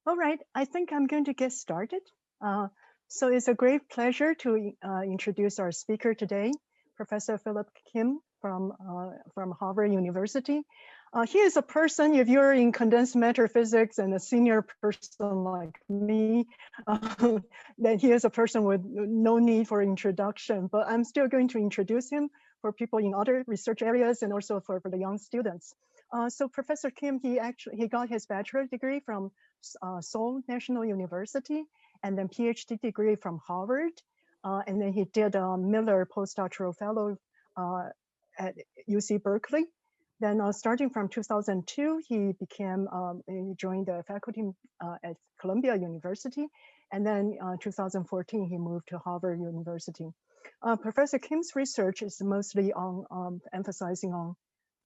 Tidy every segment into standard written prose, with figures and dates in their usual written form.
All right, I think I'm going to get started. So it's a great pleasure to introduce our speaker today, Professor Philip Kim from Harvard University. He is a person, if you're in condensed matter physics and a senior person like me, then he is a person with no need for introduction, but I'm still going to introduce him for people in other research areas and also for the young students. So Professor Kim, he got his bachelor degree from Seoul National University, and then PhD degree from Harvard. And then he did a Miller postdoctoral fellow at UC Berkeley. Then starting from 2002, he joined the faculty at Columbia University. And then 2014, he moved to Harvard University. Professor Kim's research is mostly on emphasizing on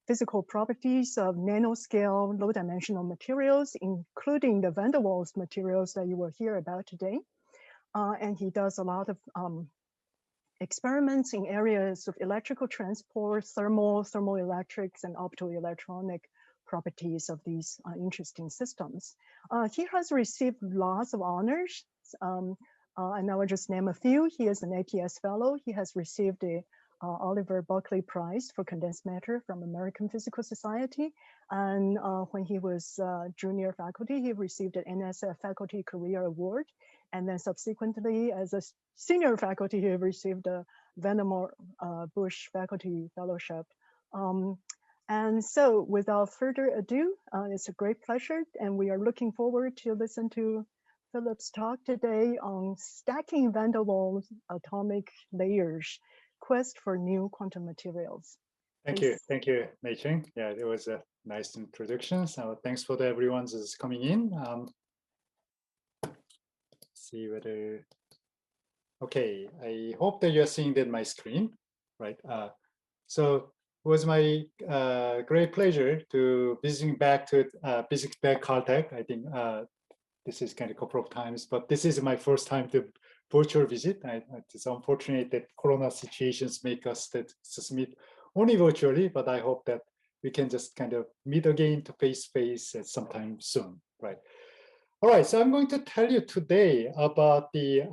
physical properties of nanoscale, low-dimensional materials, including the van der Waals materials that you will hear about today. And he does a lot of experiments in areas of electrical transport, thermoelectrics, and optoelectronic properties of these interesting systems. He has received lots of honors, and I will just name a few. He is an APS fellow. He has received a Oliver Buckley Prize for Condensed Matter from American Physical Society. And when he was junior faculty, he received an NSF Faculty Career Award. And then subsequently, as a senior faculty, he received a Vandermeer Bush Faculty Fellowship. And so without further ado, it's a great pleasure. And we are looking forward to listen to Philip's talk today on stacking van der Waals atomic layers. Quest for new quantum materials. Thank you, Nai-Chang. Yeah, it was a nice introduction. So thanks for everyone who's coming in. See whether, okay, I hope that you're seeing that my screen, right? So it was my great pleasure to visiting back to Caltech. I think this is kind of a couple of times, but this is my first time to virtual visit. It's unfortunate that Corona situations make us to meet only virtually, but I hope that we can just kind of meet again to face-to-face at sometime soon, right? All right, so I'm going to tell you today about the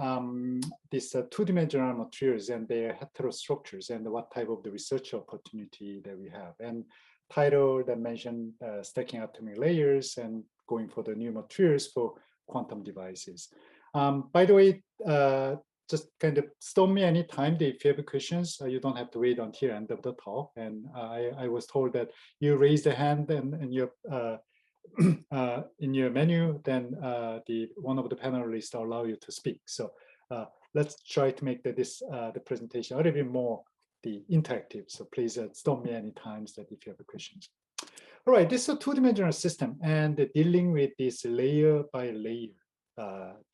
these two-dimensional materials and their heterostructures and what type of the research opportunity that we have. And title that mentioned stacking atomic layers and going for the new materials for quantum devices. By the way, just kind of stop me anytime if you have questions. You don't have to wait until the end of the talk. And I was told that you raise the hand and you in your menu, then one of the panelists allow you to speak. So let's try to make the presentation a little bit more interactive. So please stop me any times that if you have questions. All right, this is a two-dimensional system, and dealing with this layer by layer,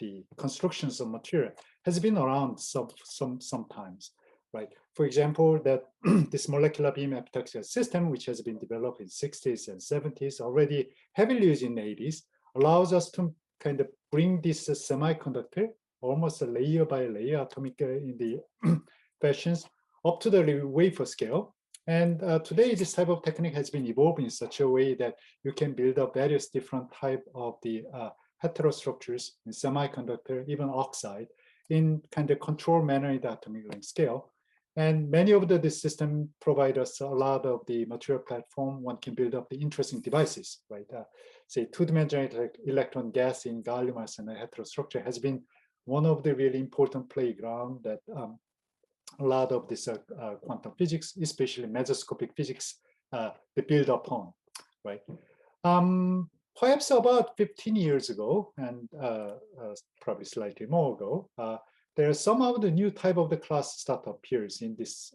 the constructions of material has been around sometimes, right? For example, that this molecular beam epitaxial system, which has been developed in 60s and 70s, already heavily used in the 80s, allows us to kind of bring this semiconductor, almost a layer by layer, atomic in the fashions, up to the wafer scale. And today, this type of technique has been evolved in such a way that you can build up various different type of the heterostructures in semiconductor, even oxide, in kind of controlled manner in the atomic length scale. And many of this system provide us a lot of the material platform. One can build up the interesting devices, right? Say two-dimensional electron gas in gallium arsenide heterostructure has been one of the really important playground that a lot of this quantum physics, especially mesoscopic physics, they build upon, right? Perhaps about 15 years ago, and probably slightly more ago, there are some of the new type of the class start appears in this,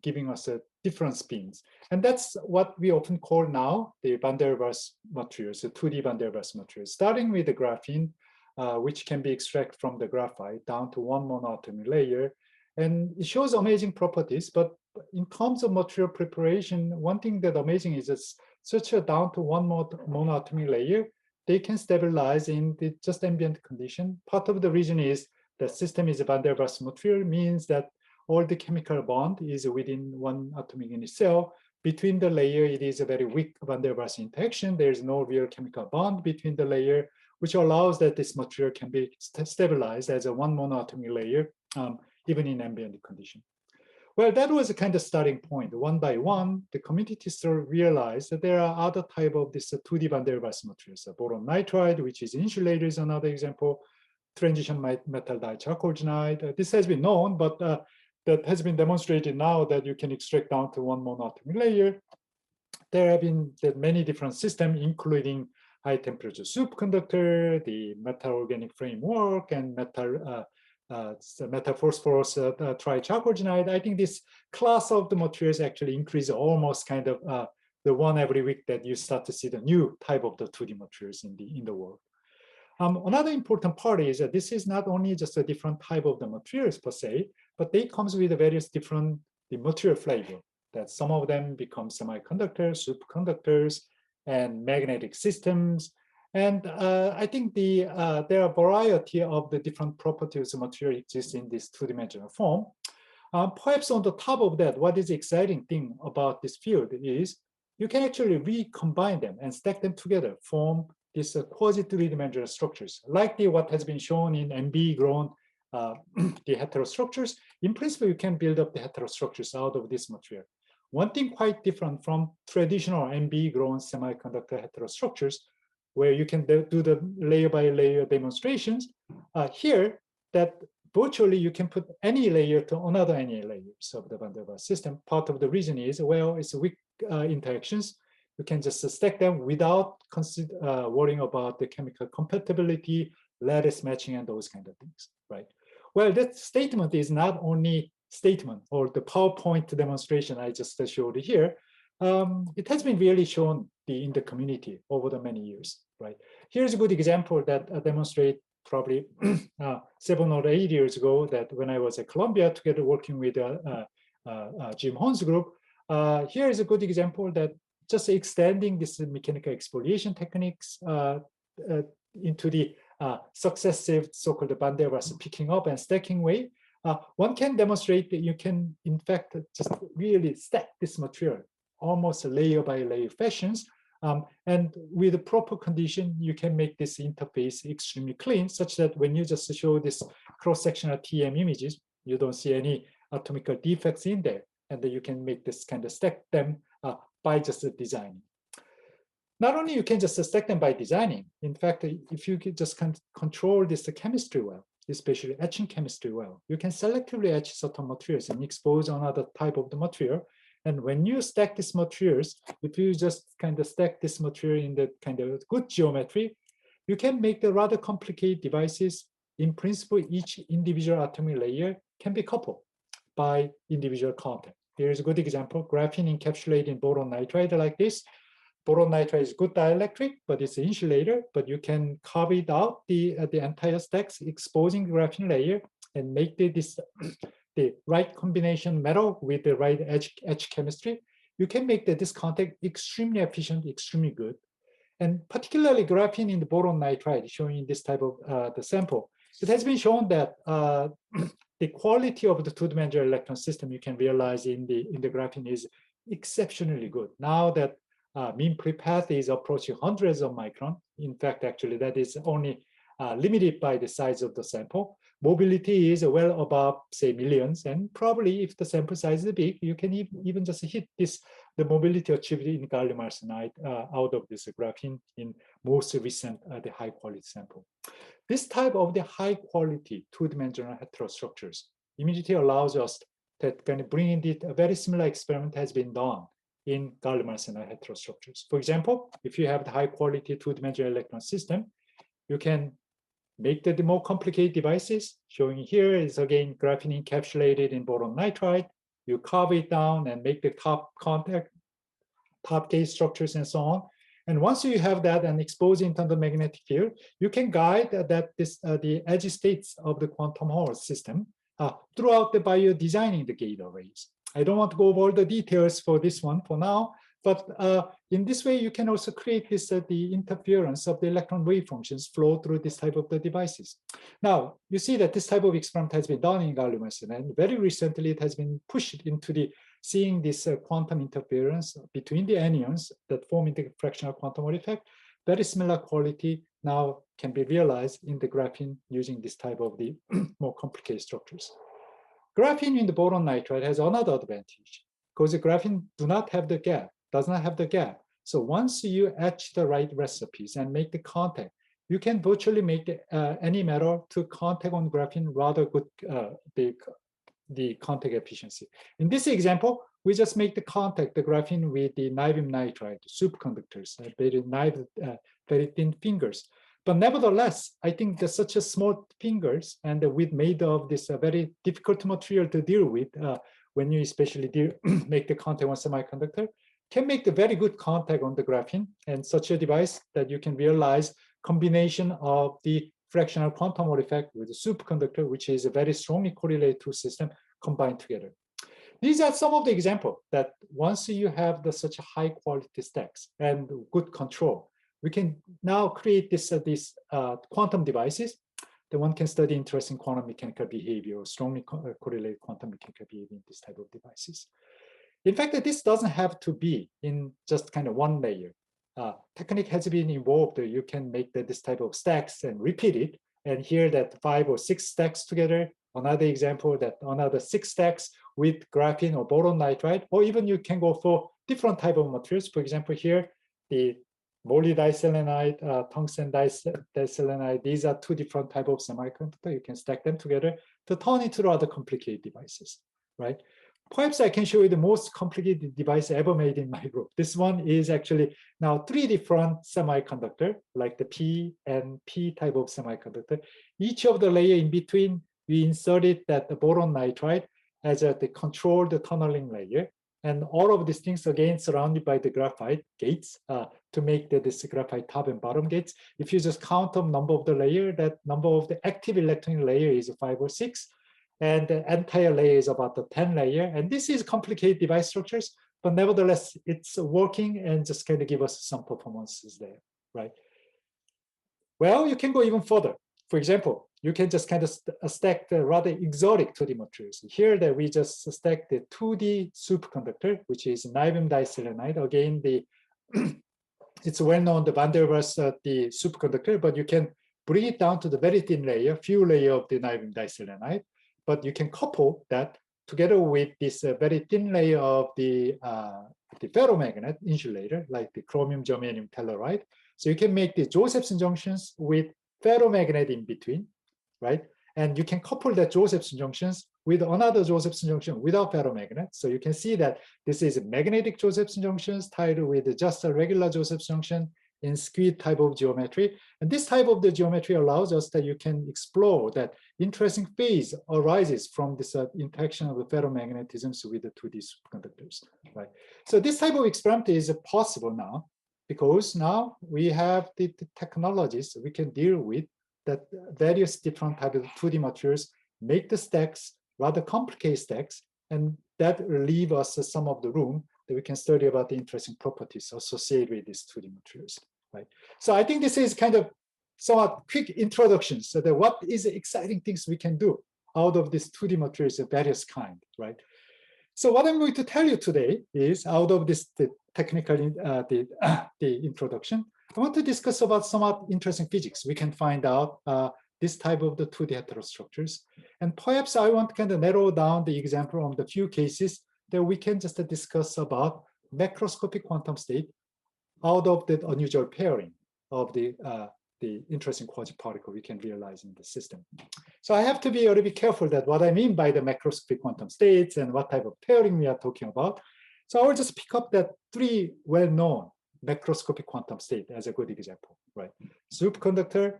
giving us different spins. And that's what we often call now the van der Waals materials, the 2D van der Waals materials, starting with the graphene, which can be extracted from the graphite down to one monoatomic layer. And it shows amazing properties, but in terms of material preparation, one thing that amazing is it's such a down to one monoatomic layer, they can stabilize in the just ambient condition. Part of the reason is the system is a van der Waals material, means that all the chemical bond is within one atomic unit cell. Between the layer, it is a very weak van der Waals interaction. There's no real chemical bond between the layer. which allows that this material can be stabilized as a one monoatomic layer, even in ambient condition. Well, that was a kind of starting point. One by one, the community sort of realized that there are other type of this 2D van der Waals materials. Boron nitride, which is insulator, is another example. Transition metal dichalcogenide. This has been known, but that has been demonstrated now that you can extract down to one monoatomic layer. There have been many different systems, including high temperature superconductor, the metal organic framework, and metal phosphorus trichalcogenide. I think this class of the materials actually increase almost kind of the one every week that you start to see the new type of the 2D materials in the world. Another important part is that this is not only just a different type of the materials per se, but they comes with various different material flavor. That some of them become semiconductors, superconductors, and magnetic systems. And I think there are a variety of the different properties of material exist in this two-dimensional form. Perhaps on the top of that, what is the exciting thing about this field is you can actually recombine them and stack them together, form these quasi-three-dimensional structures, like what has been shown in MB-grown the heterostructures. In principle, you can build up the heterostructures out of this material. One thing quite different from traditional MB-grown semiconductor heterostructures, where you can do the layer-by-layer demonstrations. Here, that virtually you can put any layer to another any layers of the van der Waals system. Part of the reason is, well, it's weak interactions. You can just stack them without worrying about the chemical compatibility, lattice matching, and those kind of things, right? Well, that statement is not only statement or the PowerPoint demonstration I just showed here. It has been really shown in the community over the many years, right? Here's a good example that demonstrate probably 7 or 8 years ago that when I was at Columbia together working with Jim Hohn's group. Here is a good example that just extending this mechanical exfoliation techniques into the successive so-called van der Waals picking up and stacking way. One can demonstrate that you can, in fact, just really stack this material almost layer by layer fashions. And with the proper condition, you can make this interface extremely clean, such that when you just show this cross-sectional TM images, you don't see any atomical defects in there. And then you can make this kind of stack them by just designing. Not only you can just stack them by designing, in fact, if you can just control this chemistry well, especially etching chemistry well, you can selectively etch certain materials and expose another type of the material. And when you stack these materials, if you just kind of stack this material in the kind of good geometry, you can make the rather complicated devices. In principle, each individual atomic layer can be coupled by individual contact. Here's a good example, graphene encapsulated in boron nitride like this. Boron nitride is good dielectric, but it's an insulator, but you can carve it out the entire stacks, exposing the graphene layer and make the right combination metal with the right edge chemistry. You can make this contact extremely efficient, extremely good. And particularly graphene in the boron nitride, showing this type of the sample. It has been shown that the quality of the two-dimensional electron system you can realize in the graphene is exceptionally good. Now that mean prepath is approaching hundreds of micron. In fact, actually, that is only limited by the size of the sample. Mobility is well above, say, millions. And probably if the sample size is big, you can even just hit the mobility achieved in gallium arsenide out of this graphene in most recent the high quality sample. This type of the high quality two-dimensional heterostructures immediately allows us that kind of bring in a very similar experiment has been done in gallium arsenide heterostructures. For example, if you have the high quality two-dimensional electron system, you can make the more complicated devices. Showing here is again graphene encapsulated in boron nitride. You carve it down and make the top contact, top gate structures and so on. And once you have that and expose it into the magnetic field, you can guide the edge states of the quantum Hall system throughout by designing the gate arrays. I don't want to go over all the details for this one for now, but in this way, you can also create this the interference of the electron wave functions flow through this type of the devices. Now, you see that this type of experiment has been done in gallium arsenide, and very recently it has been pushed into seeing this quantum interference between the anions that form in the fractional quantum Hall effect, very similar quality now can be realized in the graphene using this type of the more complicated structures. Graphene in the boron nitride has another advantage because the graphene does not have the gap. So once you etch the right recipes and make the contact, you can virtually make any metal to contact on graphene rather good the contact efficiency. In this example, we just make the contact, the graphene with the niobium nitride, superconductors, very thin fingers. But nevertheless, I think that such a small fingers and with made of this very difficult material to deal with when you especially make the contact on semiconductor, can make the very good contact on the graphene and such a device that you can realize combination of the fractional quantum Hall effect with the superconductor, which is a very strongly correlated two system combined together. These are some of the examples that once you have such a high quality stacks and good control, we can now create these quantum devices that one can study interesting quantum mechanical behavior or strongly correlated quantum mechanical behavior in this type of devices. In fact, this doesn't have to be in just kind of one layer. Technique has been involved. You can make this type of stacks and repeat it. And here that 5 or 6 stacks together. Another example that another 6 stacks with graphene or boron nitride, or even you can go for different type of materials. For example, here, the moly diselenide, tungsten diselenide, these are 2 different type of semiconductor. You can stack them together to turn into other complicated devices, right? Perhaps I can show you the most complicated device ever made in my group. This one is actually now 3 different semiconductor, like the P and P type of semiconductor. Each of the layer in between, we inserted that the boron nitride as the controlled tunneling layer. And all of these things again surrounded by the graphite gates to make this graphite top and bottom gates. If you just count the number of the layer, that number of the active electron layer is 5 or 6. And the entire layer is about the 10 layer. And this is complicated device structures, but nevertheless, it's working and just kind of give us some performances there, right? Well, you can go even further. For example, you can just kind of stack the rather exotic 2D materials. Here that we just stack the 2D superconductor, which is niobium diselenide. Again, it's well known the van der Waals the superconductor, but you can bring it down to the very thin layer, few layer of the niobium diselenide. But you can couple that together with this very thin layer of the ferromagnet insulator, like the chromium germanium telluride. So you can make the Josephson junctions with ferromagnet in between, right? And you can couple that Josephson junctions with another Josephson junction without ferromagnet. So you can see that this is a magnetic Josephson junctions tied with just a regular Josephson junction in squid type of geometry. And this type of the geometry allows us that you can explore that interesting phase arises from this interaction of the ferromagnetisms with the 2D superconductors, right? So this type of experiment is possible now because now we have the technologies we can deal with that various different types of 2D materials, make the stacks, rather complicated stacks, and that leave us some of the room that we can study about the interesting properties associated with these 2D materials, right? So I think this is kind of somewhat quick introduction so that what is the exciting things we can do out of these 2D materials of various kind, right? So what I'm going to tell you today is out of this technical the introduction, I want to discuss about somewhat interesting physics. We can find out this type of the 2D heterostructures. And perhaps I want to kind of narrow down the example on the few cases that we can just discuss about macroscopic quantum state out of the unusual pairing of the interesting quasiparticle we can realize in the system. So I have to be a little bit careful that what I mean by the macroscopic quantum states and what type of pairing we are talking about. So I will just pick up that 3 well-known macroscopic quantum state as a good example, right? Superconductor,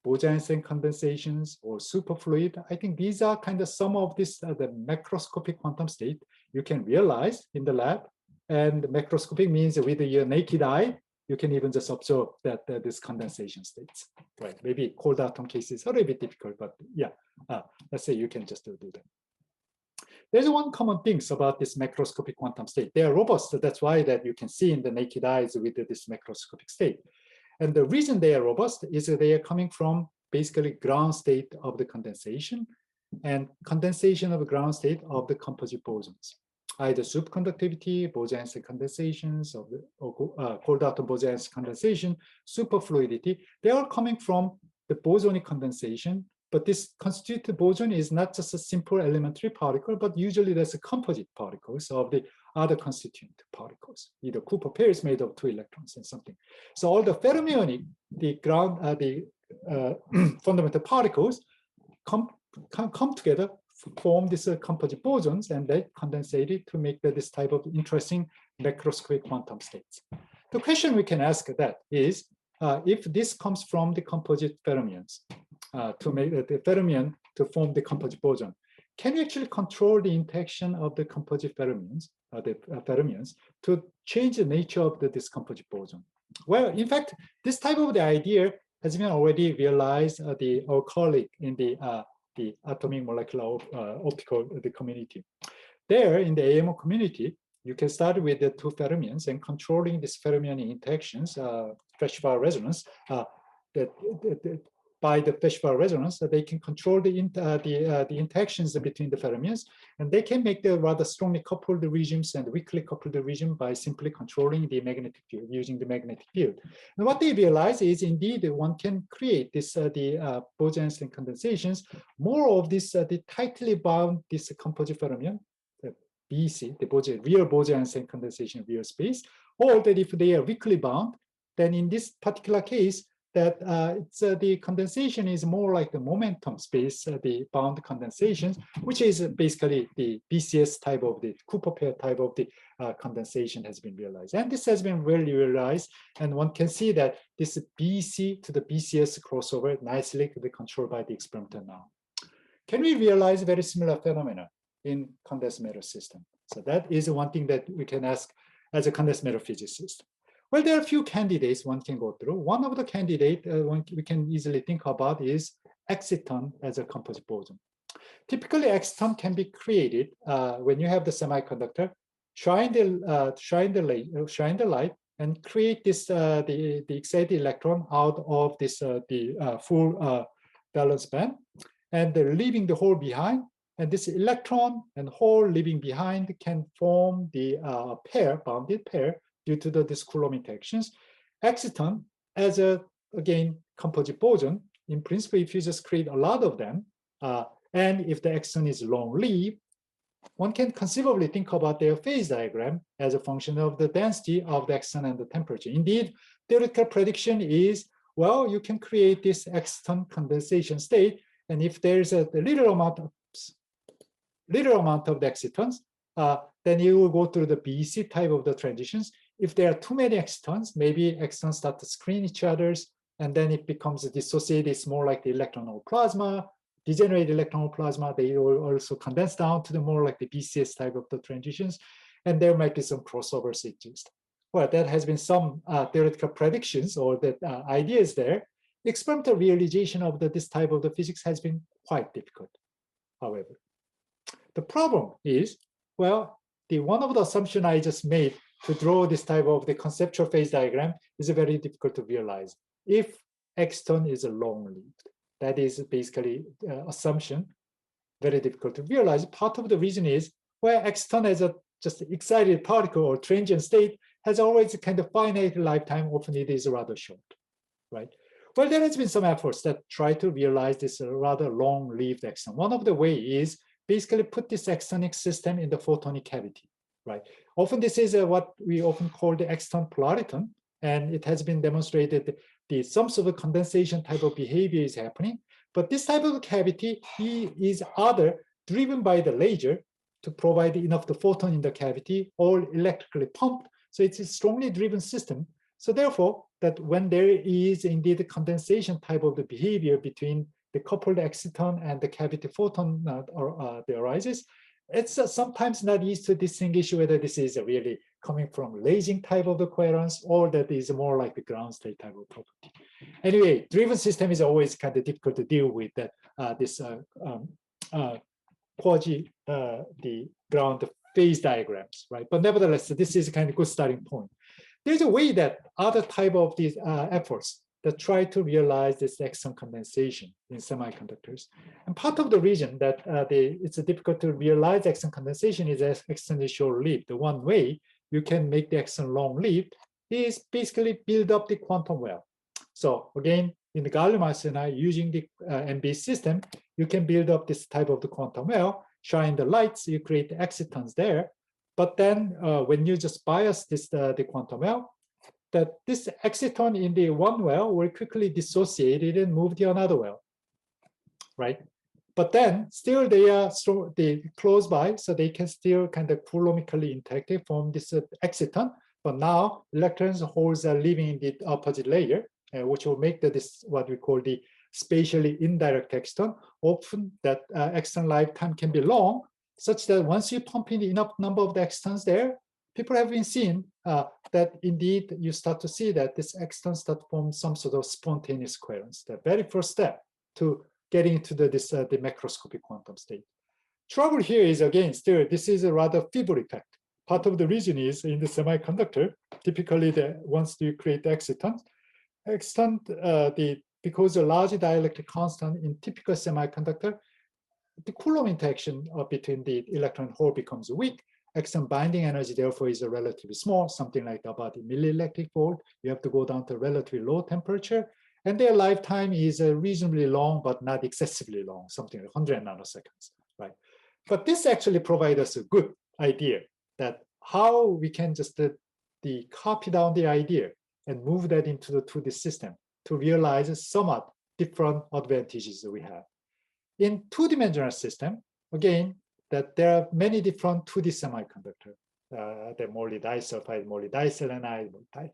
Bose-Einstein condensations, or superfluid. I think these are kind of some of this the macroscopic quantum state you can realize in the lab. And macroscopic means with your naked eye, you can even just observe that this condensation states, right? Maybe cold atom cases are a little bit difficult, but yeah, let's say you can just do that. There's one common things about this macroscopic quantum state. They are robust, so that's why that you can see in the naked eyes with this macroscopic state. And the reason they are robust is that they are coming from basically ground state of the condensation and condensation of the ground state of the composite bosons. either superconductivity, Bose-Einstein condensations, or cold atom Bose-Einstein condensation, superfluidity. They are coming from the bosonic condensation. But this constituted boson is not just a simple elementary particle, but usually there's a composite particles of the other constituent particles, either Cooper pairs made of 2 electrons and something. So all the fermionic, the fundamental particles come together, form these composite bosons, and they condensate it to make this type of interesting macroscopic quantum states. The question we can ask that is, if this comes from the composite fermions, to make the fermion to form the composite boson, can you actually control the interaction of the composite fermions, to change the nature of this composite boson? Well, in fact, this type of the idea has been already realized our colleague in the atomic molecular optical community. There in the AMO community, you can start with the 2 fermions and controlling these fermion interactions, Feshbach resonance, by the Feshbach resonance, they can control the interactions between the fermions, and they can make the rather strongly coupled regimes and weakly coupled regime by simply controlling the magnetic field, using the magnetic field. And what they realize is indeed one can create this the Bose-Einstein condensations, more of this the tightly bound this composite fermion, the BC, the real Bose-Einstein condensation real space, or that if they are weakly bound, then in this particular case, that the condensation is more like the momentum space, the bound condensations, which is basically the BCS type of the Cooper pair type of the condensation has been realized. And this has been well realized, and one can see that this BC to the BCS crossover nicely could be controlled by the experimenter now. Can we realize very similar phenomena in condensed matter system? So that is one thing that we can ask as a condensed matter physicist. Well, there are a few candidates one can go through. One of the candidates we can easily think about is exciton as a composite boson. Typically, exciton can be created when you have the semiconductor, shine the light, and create this the excited electron out of this the full valence band, and leaving the hole behind. And this electron and hole leaving behind can form the bounded pair, due to this Coulomb interactions. Exciton as again, composite boson, in principle, if you just create a lot of them, and if the exciton is long-lived, one can conceivably think about their phase diagram as a function of the density of the exciton and the temperature. Indeed, theoretical prediction is, well, you can create this exciton condensation state, and if there's a little amount of the excitons, then you will go through the BC type of the transitions. If there are too many excitons, maybe excitons start to screen each other's, and then it becomes dissociated. It's more like the electron plasma, degenerated electron plasma. They will also condense down to the more like the BCS type of the transitions, and there might be some crossovers exist. Well, that has been some theoretical predictions or that ideas there. The experimental realization of this type of the physics has been quite difficult, however. The problem is, well, one of the assumptions I just made to draw this type of the conceptual phase diagram is very difficult to realize. If exciton is long-lived, that is basically assumption, very difficult to realize. Part of the reason is, well, exciton as a just excited particle or transient state has always a kind of finite lifetime. Often it is rather short, right? Well, there has been some efforts that try to realize this rather long-lived exciton. One of the ways is basically put this exciton system in the photonic cavity, right? Often this is what we often call the exciton polariton, and it has been demonstrated that some sort of condensation type of behavior is happening. But this type of cavity is either driven by the laser to provide enough the photon in the cavity, or electrically pumped. So it's a strongly driven system. So therefore, that when there is indeed a condensation type of the behavior between the coupled exciton and the cavity photon that arises, it's sometimes not easy to distinguish whether this is really coming from lasing type of the coherence or that is more like the ground state type of property. Anyway, driven system is always kind of difficult to deal with that the ground phase diagrams, right? But nevertheless, this is kind of good starting point. There's a way that other type of these efforts that try to realize this extern condensation in semiconductors. And part of the reason that it's difficult to realize extern condensation is that extern is short-lived. The one way you can make the extern long-lived is basically build up the quantum well. So again, in the gallium arsenide, using the MB system, you can build up this type of the quantum well, shine the lights, you create the excitons there. But then when you just bias this the quantum well, that this exciton in the one well will quickly dissociate it and move to another well, right? But then still they are close by, so they can still kind of coulomically interact from this exciton. But now electrons holes are living in the opposite layer, which will make this what we call the spatially indirect exciton. Often that exciton lifetime can be long, such that once you pump in enough number of the excitons there, people have been seeing that indeed you start to see that this exciton start to form some sort of spontaneous coherence. The very first step to getting into the macroscopic quantum state. Trouble here is, again, still this is a rather feeble effect. Part of the reason is in the semiconductor, typically once you create the exciton, because the large dielectric constant in typical semiconductor, the Coulomb interaction between the electron hole becomes weak. Exciton binding energy, therefore, is relatively small, something like about a millielectric volt. You have to go down to relatively low temperature. And their lifetime is reasonably long, but not excessively long, something like 100 nanoseconds, right? But this actually provides us a good idea that how we can just copy down the idea and move that into the 2D system to realize somewhat different advantages that we have. In two-dimensional system, again, that there are many different 2D semiconductors. The moly disulfide, moly diselenide,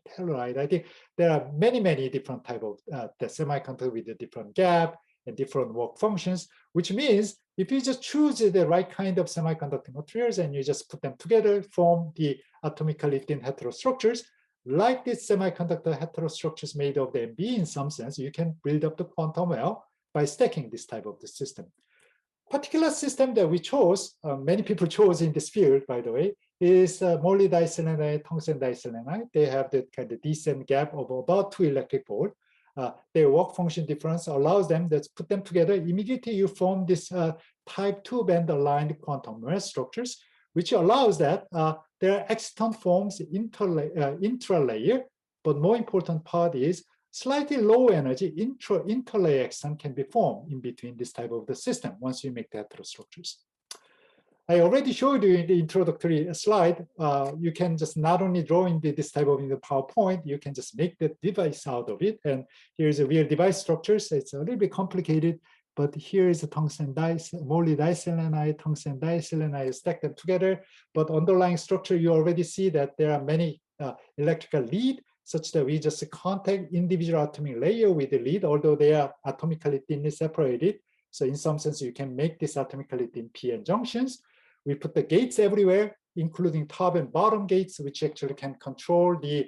telluride. I think there are many different type of the semiconductor with a different gap and different work functions, which means if you just choose the right kind of semiconductor materials and you just put them together, form the atomically thin heterostructures, like this semiconductor heterostructures made of the MB in some sense, you can build up the quantum well by stacking this type of the system. Particular system that we chose, many people chose in this field, by the way, is moly diselenide, tungsten diselenide. They have the kind of decent gap of about 2 electric volt. Their work function difference allows them to put them together. Immediately you form this type 2 band aligned quantum well structures, which allows that there are exciton forms intralayer, but more important part is slightly low energy interlayer exciton can be formed in between this type of the system once you make the heterostructures. I already showed you in the introductory slide, you can just not only draw in this type of in the PowerPoint, you can just make the device out of it. And here's a real device structure. So it's a little bit complicated, but here is a tungsten moly diselenide, tungsten diselenide, stack them together. But underlying structure, you already see that there are many electrical lead, such that we just contact individual atomic layer with the lead, although they are atomically thinly separated. So in some sense, you can make this atomically thin p-n junctions. We put the gates everywhere, including top and bottom gates, which actually can control the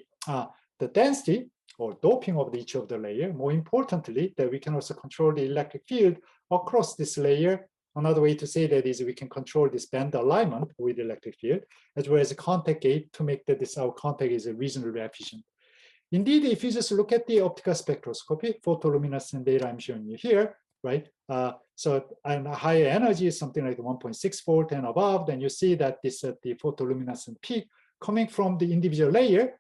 density or doping of each of the layer. More importantly, that we can also control the electric field across this layer. Another way to say that is we can control this band alignment with the electric field, as well as a contact gate to make that our contact is reasonably efficient. Indeed, if you just look at the optical spectroscopy, photoluminescent data I'm showing you here, right? So and higher energy is something like 1.6 volt and above, then you see that this the photoluminescent peak coming from the individual layer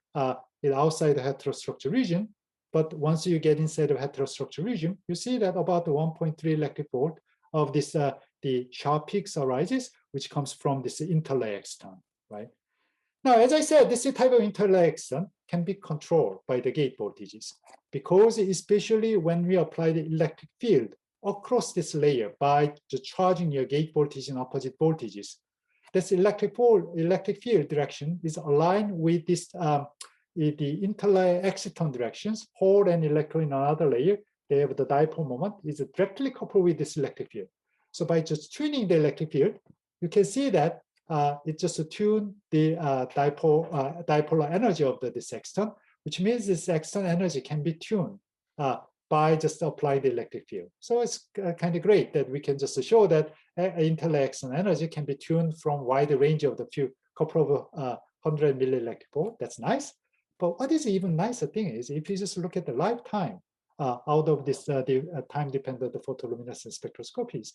is outside the heterostructure region. But once you get inside the heterostructure region, you see that about 1.3 electric volt of this the sharp peaks arises, which comes from this interlayer exciton, right? Now, as I said, this type of interlayer exciton can be controlled by the gate voltages, because especially when we apply the electric field across this layer by charging your gate voltage in opposite voltages, this electric field direction is aligned with this the interlayer exciton directions. Hole and electron in another layer, they have the dipole moment is directly coupled with this electric field. So by just tuning the electric field, you can see that it just tune the dipolar energy of this exciton, which means this exciton energy can be tuned by just applying the electric field. So it's kind of great that we can just show that interlayer exciton energy can be tuned from wide range of the couple of 100 millielectric volt. That's nice. But what is even nicer thing is if you just look at the lifetime out of this time-dependent photoluminescence spectroscopies.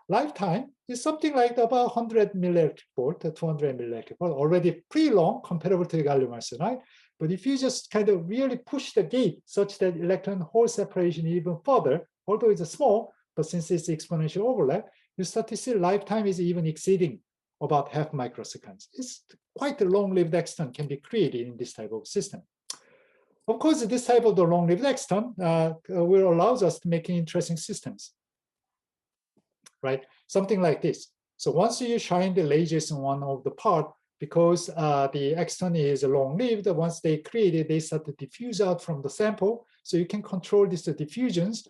Lifetime is something like about 100 millielectric volt, 200 millielectric volt, already pretty long comparable to the gallium arsenide. But if you just kind of really push the gate such that electron-hole separation even further, although it's small, but since it's exponential overlap, you start to see lifetime is even exceeding about half microseconds. It's quite a long-lived exton can be created in this type of system. Of course, this type of the long-lived exton will allows us to make interesting systems, right? Something like this. So once you shine the lasers in one of the part, because the exton is long-lived, once they create it, they start to diffuse out from the sample. So you can control these diffusions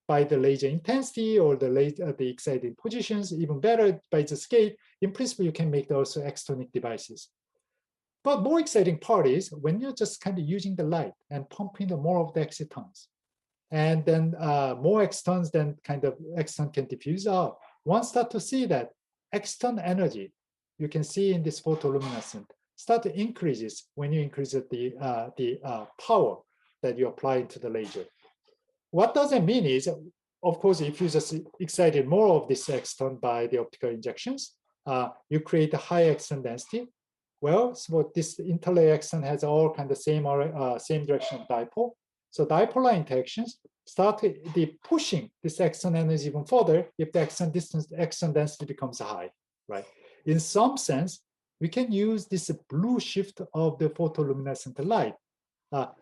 by the laser intensity or the excited positions, even better by the gate. In principle, you can make also extonic devices. But more exciting part is when you're just kind of using the light and pumping more of the excitons, and then more extons than kind of exton can diffuse out. One start to see that exton energy, you can see in this photoluminescent, start to increases when you increase the power that you apply into the laser. What does it mean is, of course, if you just excited more of this exton by the optical injections, you create a high exton density. Well, so this interlayer exton has all kind of same direction of dipole. So dipolar interactions start the pushing this exton energy even further if the exton density becomes high, right? In some sense, we can use this blue shift of the photoluminescent light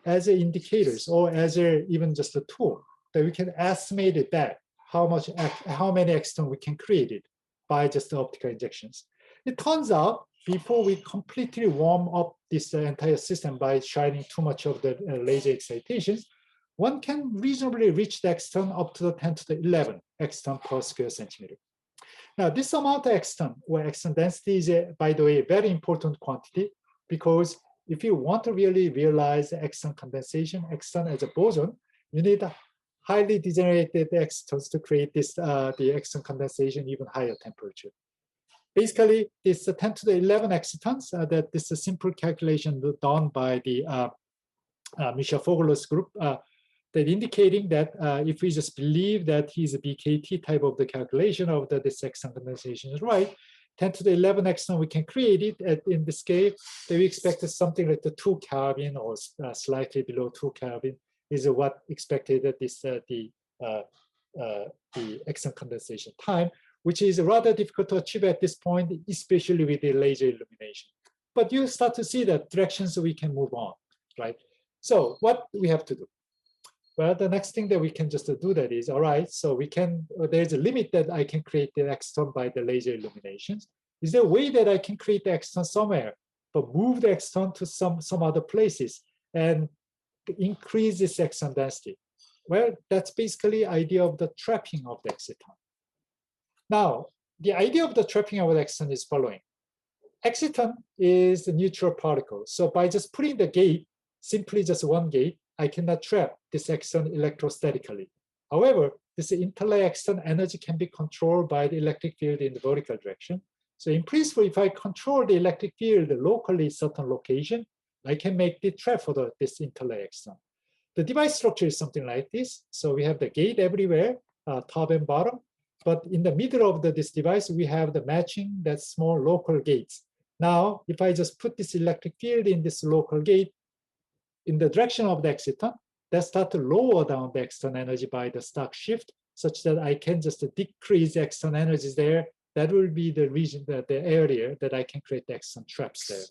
as indicators or as even just a tool that we can estimate it back how many extons we can create it by just the optical injections. It turns out before we completely warm up this entire system by shining too much of the laser excitations, one can reasonably reach the exton up to the 10 to the 11 exton per square centimeter. Now, this amount of exton or exton density is, by the way, a very important quantity because if you want to really realize exton condensation, exton as a boson, you need a highly degenerated extons to create this the exton condensation even higher temperature. Basically, this 10 to the 11 excitons that this is a simple calculation done by the Misha Fogel's group that indicating that if we just believe that his BKT type of the calculation of this exton condensation is right, 10 to the 11 exton we can create it in the scale that we expect something like the 2 Kelvin or slightly below 2 Kelvin is what expected at this the exton condensation time, which is rather difficult to achieve at this point, especially with the laser illumination. But you start to see the directions we can move on, right? So what we have to do? Well, the next thing that we can just do that is, all right, so we can, there's a limit that I can create the exton by the laser illuminations. Is there a way that I can create the exton somewhere, but move the exton to some other places and increase this exton density? Well, that's basically idea of the trapping of the exciton. Now, the idea of the trapping of the exciton is following. Exciton is a neutral particle. So by just putting the gate, simply just one gate, I cannot trap this exciton electrostatically. However, this interlayer exciton energy can be controlled by the electric field in the vertical direction. So in principle, if I control the electric field locally certain location, I can make the trap for this interlayer exciton. The device structure is something like this. So we have the gate everywhere, top and bottom. But in the middle of this device, we have the matching that small local gates. Now, if I just put this electric field in this local gate in the direction of the exciton, that start to lower down the exciton energy by the Stark shift, such that I can just decrease the exciton energies there. That will be the region, the area that I can create the exciton traps there.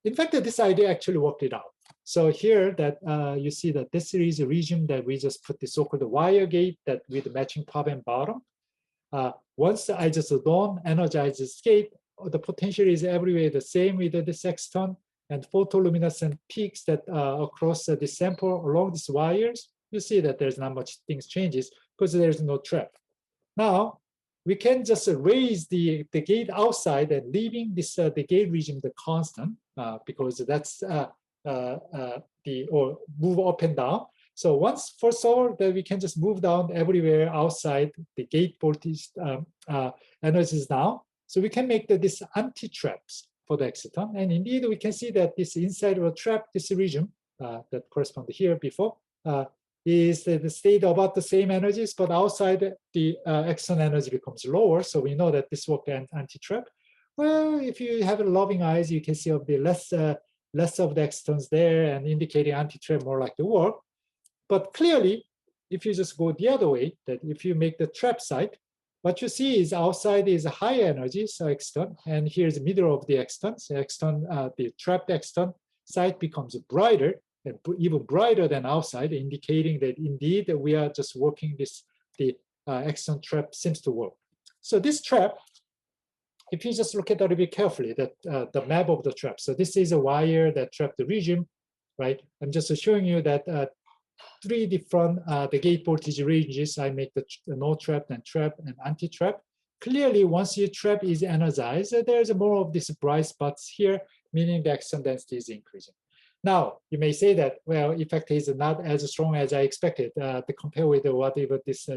In fact, this idea actually worked it out. So here that you see that this is a region that we just put the so-called wire gate that with matching top and bottom. Once I just don't energize this gate, the potential is everywhere the same with this exciton and photoluminescent peaks that across the sample along these wires. You see that there's not much things changes because there's no trap. Now, we can just raise the gate outside and leaving this the gate region the constant because that's or move up and down. So once first of all that we can just move down everywhere outside the gate voltage energies down. So we can make this anti-traps for the exciton. And indeed we can see that this inside of a trap, this region that corresponded here before, is the state about the same energies, but outside the external energy becomes lower. So we know that this worked anti-trap. Well, if you have loving eyes, you can see of the less of the extons there and indicating anti-trap more like the work. But clearly, if you just go the other way, that if you make the trap site, what you see is outside is a high energy, so exton, and here's the middle of the exton. So the trapped exton site becomes brighter, and even brighter than outside, indicating that indeed we are just working the exton trap seems to work. So this trap, if you just look at it a little bit carefully, that the map of the trap. So this is a wire that trapped the region, right? I'm just showing you that three different the gate voltage ranges. I make the no trap, then trap, and anti-trap. Clearly, once your trap is energized, there's more of these bright spots here, meaning the extern density is increasing. Now, you may say that, well, effect is not as strong as I expected to compare with whatever this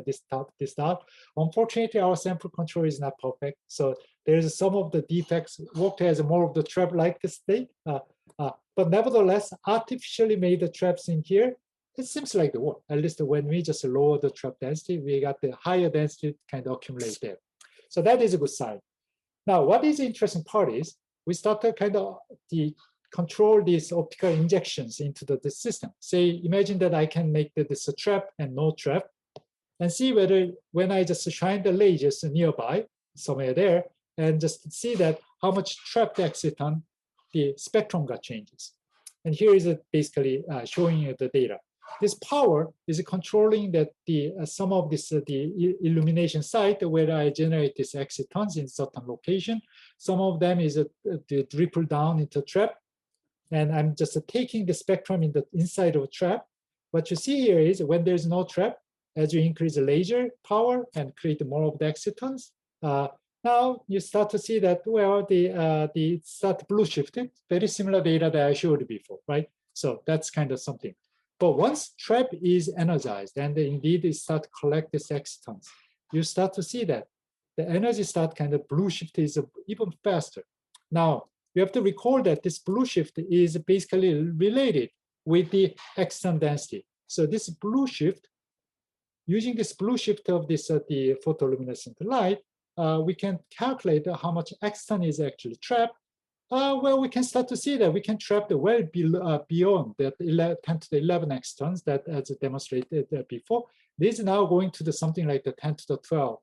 dot. Unfortunately, our sample control is not perfect. So there's some of the defects worked as more of the trap-like state. But nevertheless, artificially made the traps in here, it seems like the work. At least when we just lower the trap density, we got the higher density kind of accumulate there. So that is a good sign. Now, what is the interesting part is we start to kind of control these optical injections into the system. Say, imagine that I can make this a trap and no trap, and see whether when I just shine the lasers nearby, somewhere there, and just see that how much trapped exciton the spectrum got changes. And here is basically showing you the data. This power is controlling that some of this the illumination site where I generate these excitons in certain location. Some of them is the ripple down into trap, and I'm just taking the spectrum in the inside of a trap. What you see here is when there's no trap, as you increase the laser power and create more of the excitons, now you start to see that, well, the start blue shifted, very similar data that I showed before, right? So that's kind of something. But once trap is energized and indeed it start to collect these excitons, you start to see that the energy start kind of blue shift is even faster. Now, you have to recall that this blue shift is basically related with the exciton density. So this blue shift, using this blue shift of this the photoluminescent light, we can calculate how much exciton is actually trapped. Well, we can start to see that we can trap the well beyond that 10 to the 11 excitons that as demonstrated before. This is now going to the something like the 10 to the 12,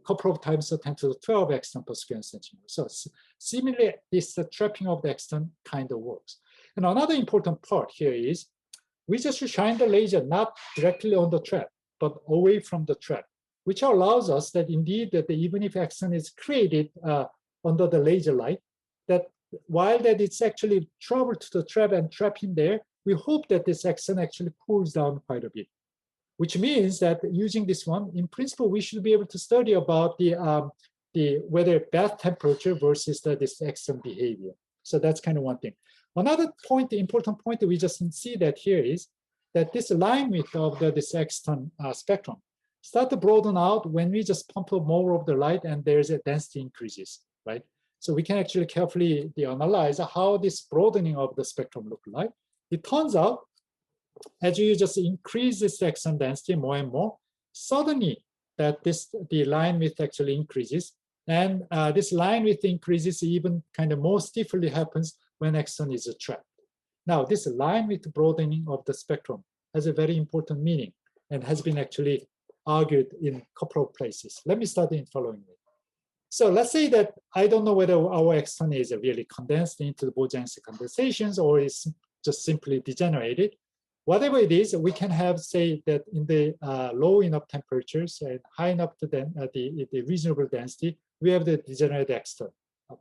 couple of times the 10 to the 12 exciton per square centimeter. So similarly, this trapping of the exciton kind of works. And another important part here is we just shine the laser not directly on the trap, but away from the trap, which allows us that indeed that even if exciton is created under the laser light, that while that it's actually traveled to the trap and trap in there, we hope that this exciton actually cools down quite a bit, which means that using this one, in principle, we should be able to study about the whether bath temperature versus this exciton behavior. So that's kind of one thing. Another point, the important point that we just see that here is that this line width of this exciton spectrum start to broaden out when we just pump up more of the light and there's a density increases, right? So we can actually carefully analyze how this broadening of the spectrum look like. It turns out, as you just increase this exciton density more and more, suddenly that the line width actually increases, and this line width increases even kind of more stiffly happens when exciton is trapped. Now, this line width broadening of the spectrum has a very important meaning and has been actually argued in a couple of places. Let me start in following way. So let's say that I don't know whether our exciton is really condensed into the Bose-Einstein condensations or is just simply degenerated. Whatever it is, we can have, say, that in the low enough temperatures and high enough to the reasonable density, we have the degenerate exciton,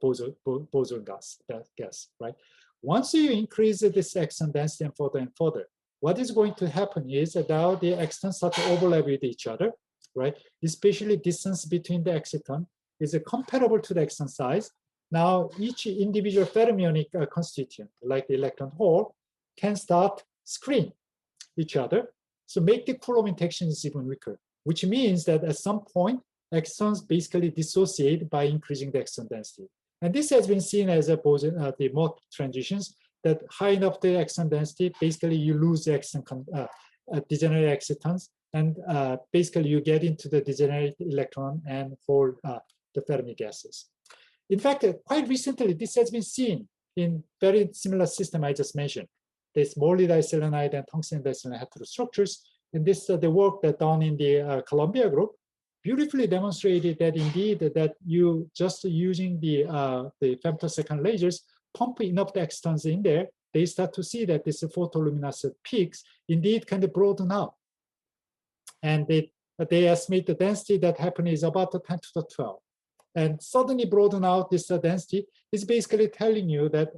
boson gas, right? Once you increase this exciton density and further, what is going to happen is that now the excitons start to overlap with each other, right? Especially distance between the exciton is comparable to the exciton size. Now, each individual fermionic constituent, like the electron hole, can start screen each other. So make the Coulomb interactions even weaker, which means that at some point, excitons basically dissociate by increasing the exciton density. And this has been seen as the Mott transitions. that high enough the exciton density, basically you lose the degenerate excitons, and basically you get into the degenerate electron and hole the Fermi gases. In fact, quite recently, this has been seen in very similar system I just mentioned. This molybdenum diselenide and tungsten diselenide heterostructures. And this the work that done in the Columbia group beautifully demonstrated that indeed that you just using the femtosecond lasers pump enough the excitons in there, they start to see that this photoluminescent peaks indeed kind of broaden out. And they estimate the density that happened is about 10 to the 12. And suddenly broaden out this density is basically telling you that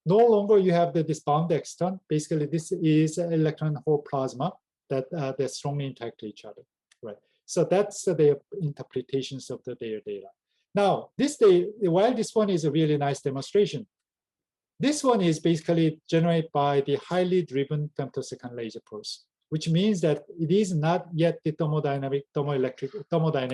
no longer you have this bound exciton. Basically, this is electron hole plasma that they strongly interact with each other, right? So that's the interpretations of their data. Now, while this one is a really nice demonstration, this one is basically generated by the highly driven femtosecond laser pulse, which means that it is not yet the thermodynamic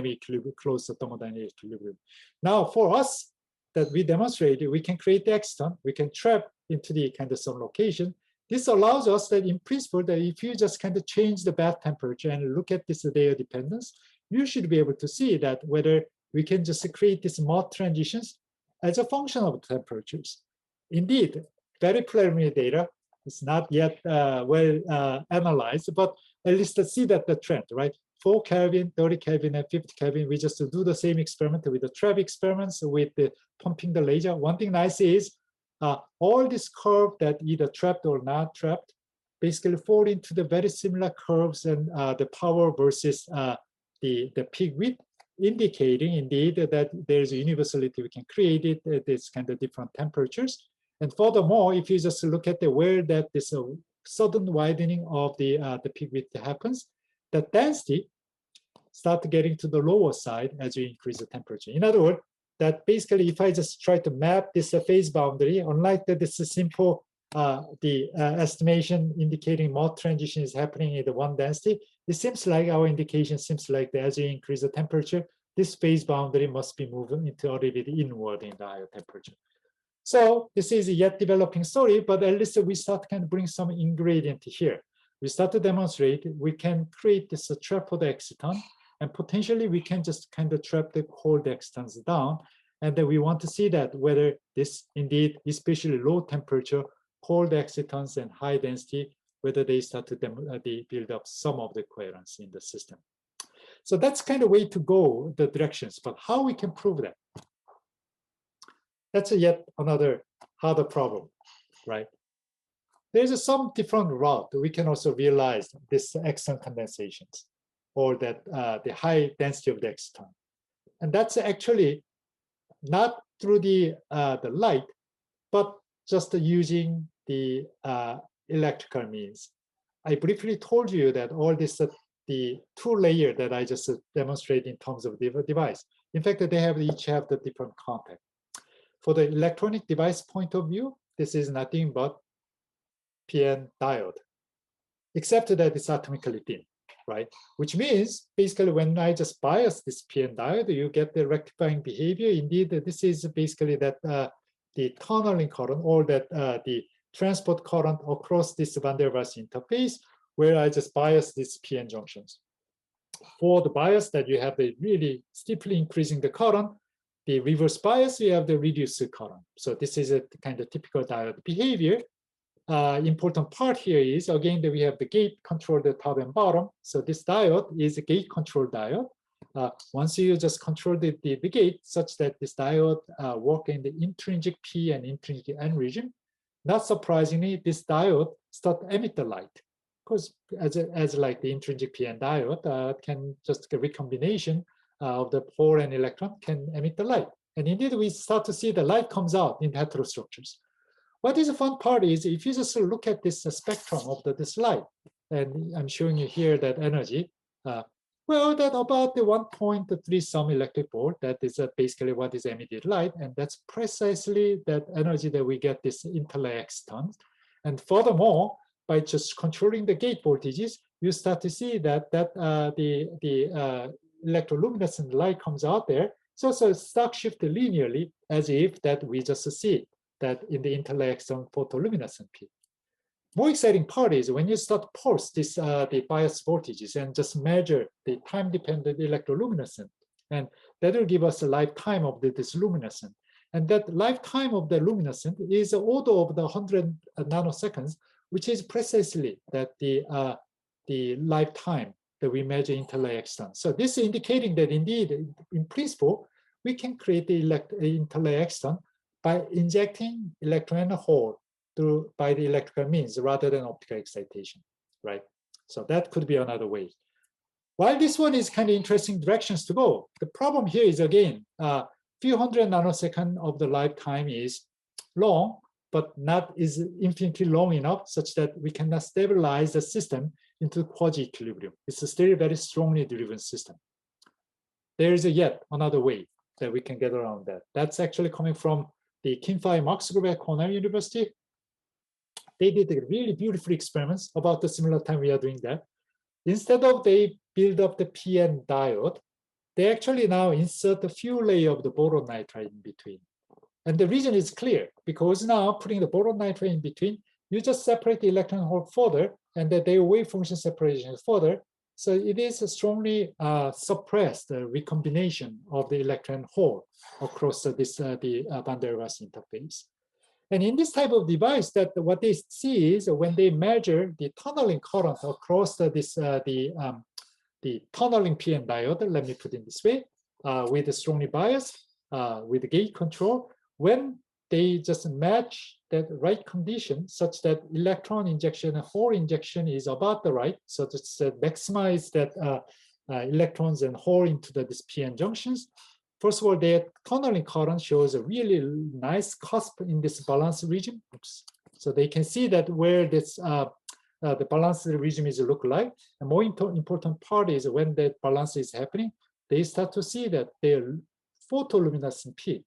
equilibrium, close to thermodynamic equilibrium. Now, for us, that we demonstrated, we can create the exciton, we can trap into the kind of some location. This allows us that in principle, that if you just kind of change the bath temperature and look at this layer dependence, you should be able to see that whether we can just create these Mott transitions as a function of temperatures. Indeed, very preliminary data. It's not yet well analyzed, but at least to see that the trend, right? 4 Kelvin, 30 Kelvin, and 50 Kelvin, we just do the same experiment with the trap experiments with the pumping the laser. One thing nice is all this curve that either trapped or not trapped basically fall into the very similar curves and the power versus the peak width, indicating indeed that there's a universality we can create it at this kind of different temperatures. And furthermore, if you just look at where that this sudden widening of the peak width happens, the density start getting to the lower side as you increase the temperature. In other words, that basically if I just try to map this phase boundary, unlike that this is simple estimation indicating Mott transition is happening at the one density, it seems like our indication seems like that as you increase the temperature, this phase boundary must be moving into a little bit inward in the higher temperature. So this is a yet developing story, but at least we start to kind of bring some ingredient here. We start to demonstrate we can create this trap for the exciton, and potentially we can just kind of trap the cold excitons down. And then we want to see that whether this indeed, especially low temperature, cold excitons and high density, whether they start to build up some of the coherence in the system. So that's kind of way to go, the directions, but how we can prove that? That's yet another harder problem, right? There's some different route. We can also realize this exciton condensations or that the high density of the exciton. And that's actually not through the light, but just using the electrical means. I briefly told you that all this, the two layer that I just demonstrated in terms of the device. In fact, they each have the different contact. For the electronic device point of view, this is nothing but PN diode, except that it's atomically thin, right? Which means basically when I just bias this PN diode, you get the rectifying behavior. Indeed, this is basically that the tunneling current or that the transport current across this van der Waals interface, where I just bias these PN junctions. For the bias that you have the really steeply increasing the current, the reverse bias, you have the reduced current. So this is a kind of typical diode behavior. Important part here is, again, that we have the gate control the top and bottom. So this diode is a gate control diode. Once you just control the gate such that this diode work in the intrinsic P and intrinsic N region, not surprisingly, this diode start to emit the light. Because as like the intrinsic P and diode can just a recombination of the pole and electron can emit the light. And indeed, we start to see the light comes out in heterostructures. What is the fun part is if you just look at this spectrum of this light, and I'm showing you here that energy, well, that about the 1.3 some electric volt, that is basically what is emitted light, and that's precisely that energy that we get this interlay excitons. And furthermore, by just controlling the gate voltages, you start to see that the electroluminescent light comes out there. So stock shift linearly as if that we just see that in the interlaxon photoluminescent peak. More exciting part is when you start to pulse the bias voltages and just measure the time-dependent electroluminescent, and that will give us a lifetime of this luminescent. And that lifetime of the luminescent is the order of the 100 nanoseconds, which is precisely that the lifetime that we measure interlaxon. So this is indicating that indeed, in principle, we can create the interlaxon by injecting electron and hole by the electrical means rather than optical excitation, right? So that could be another way. While this one is kind of interesting directions to go, the problem here is again, few hundred nanoseconds of the lifetime is long, but not is infinitely long enough such that we cannot stabilize the system into quasi-equilibrium. It's still a very strongly driven system. There is yet another way that we can get around that. That's actually coming from the Confine Marx group at Cornell University. They did really beautiful experiments about the similar time we are doing that. Instead of they build up the PN diode, they actually now insert a few layers of the boron nitride in between. And the reason is clear, because now putting the boron nitride in between, you just separate the electron hole further, and that their wave function separation is further. So it is a strongly suppressed recombination of the electron hole across the Van der Waals interface. And in this type of device, that what they see is when they measure the tunneling current across the tunneling PN diode, let me put it this way, with a strongly biased, with the gate control, when they just match that right condition such that electron injection and hole injection is about the right, so to maximize that electrons and hole into this PN junctions. First of all, their tunneling current shows a really nice cusp in this balance region. Oops. So they can see that where this the balance region is look like. And more important part is when that balance is happening, they start to see that their photoluminescent peak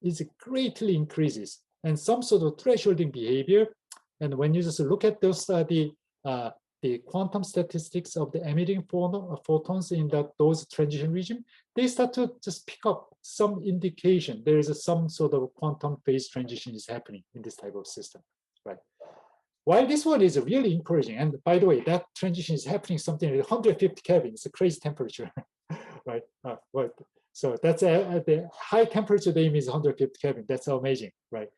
is greatly increases and some sort of thresholding behavior. And when you just look at those the quantum statistics of the emitting photons in those transition region, they start to just pick up some indication there is some sort of quantum phase transition is happening in this type of system, right? While this one is really encouraging, and by the way, that transition is happening something like 150 Kelvin. It's a crazy temperature, right? So that's the high temperature they mean is 150 Kelvin. That's amazing, right?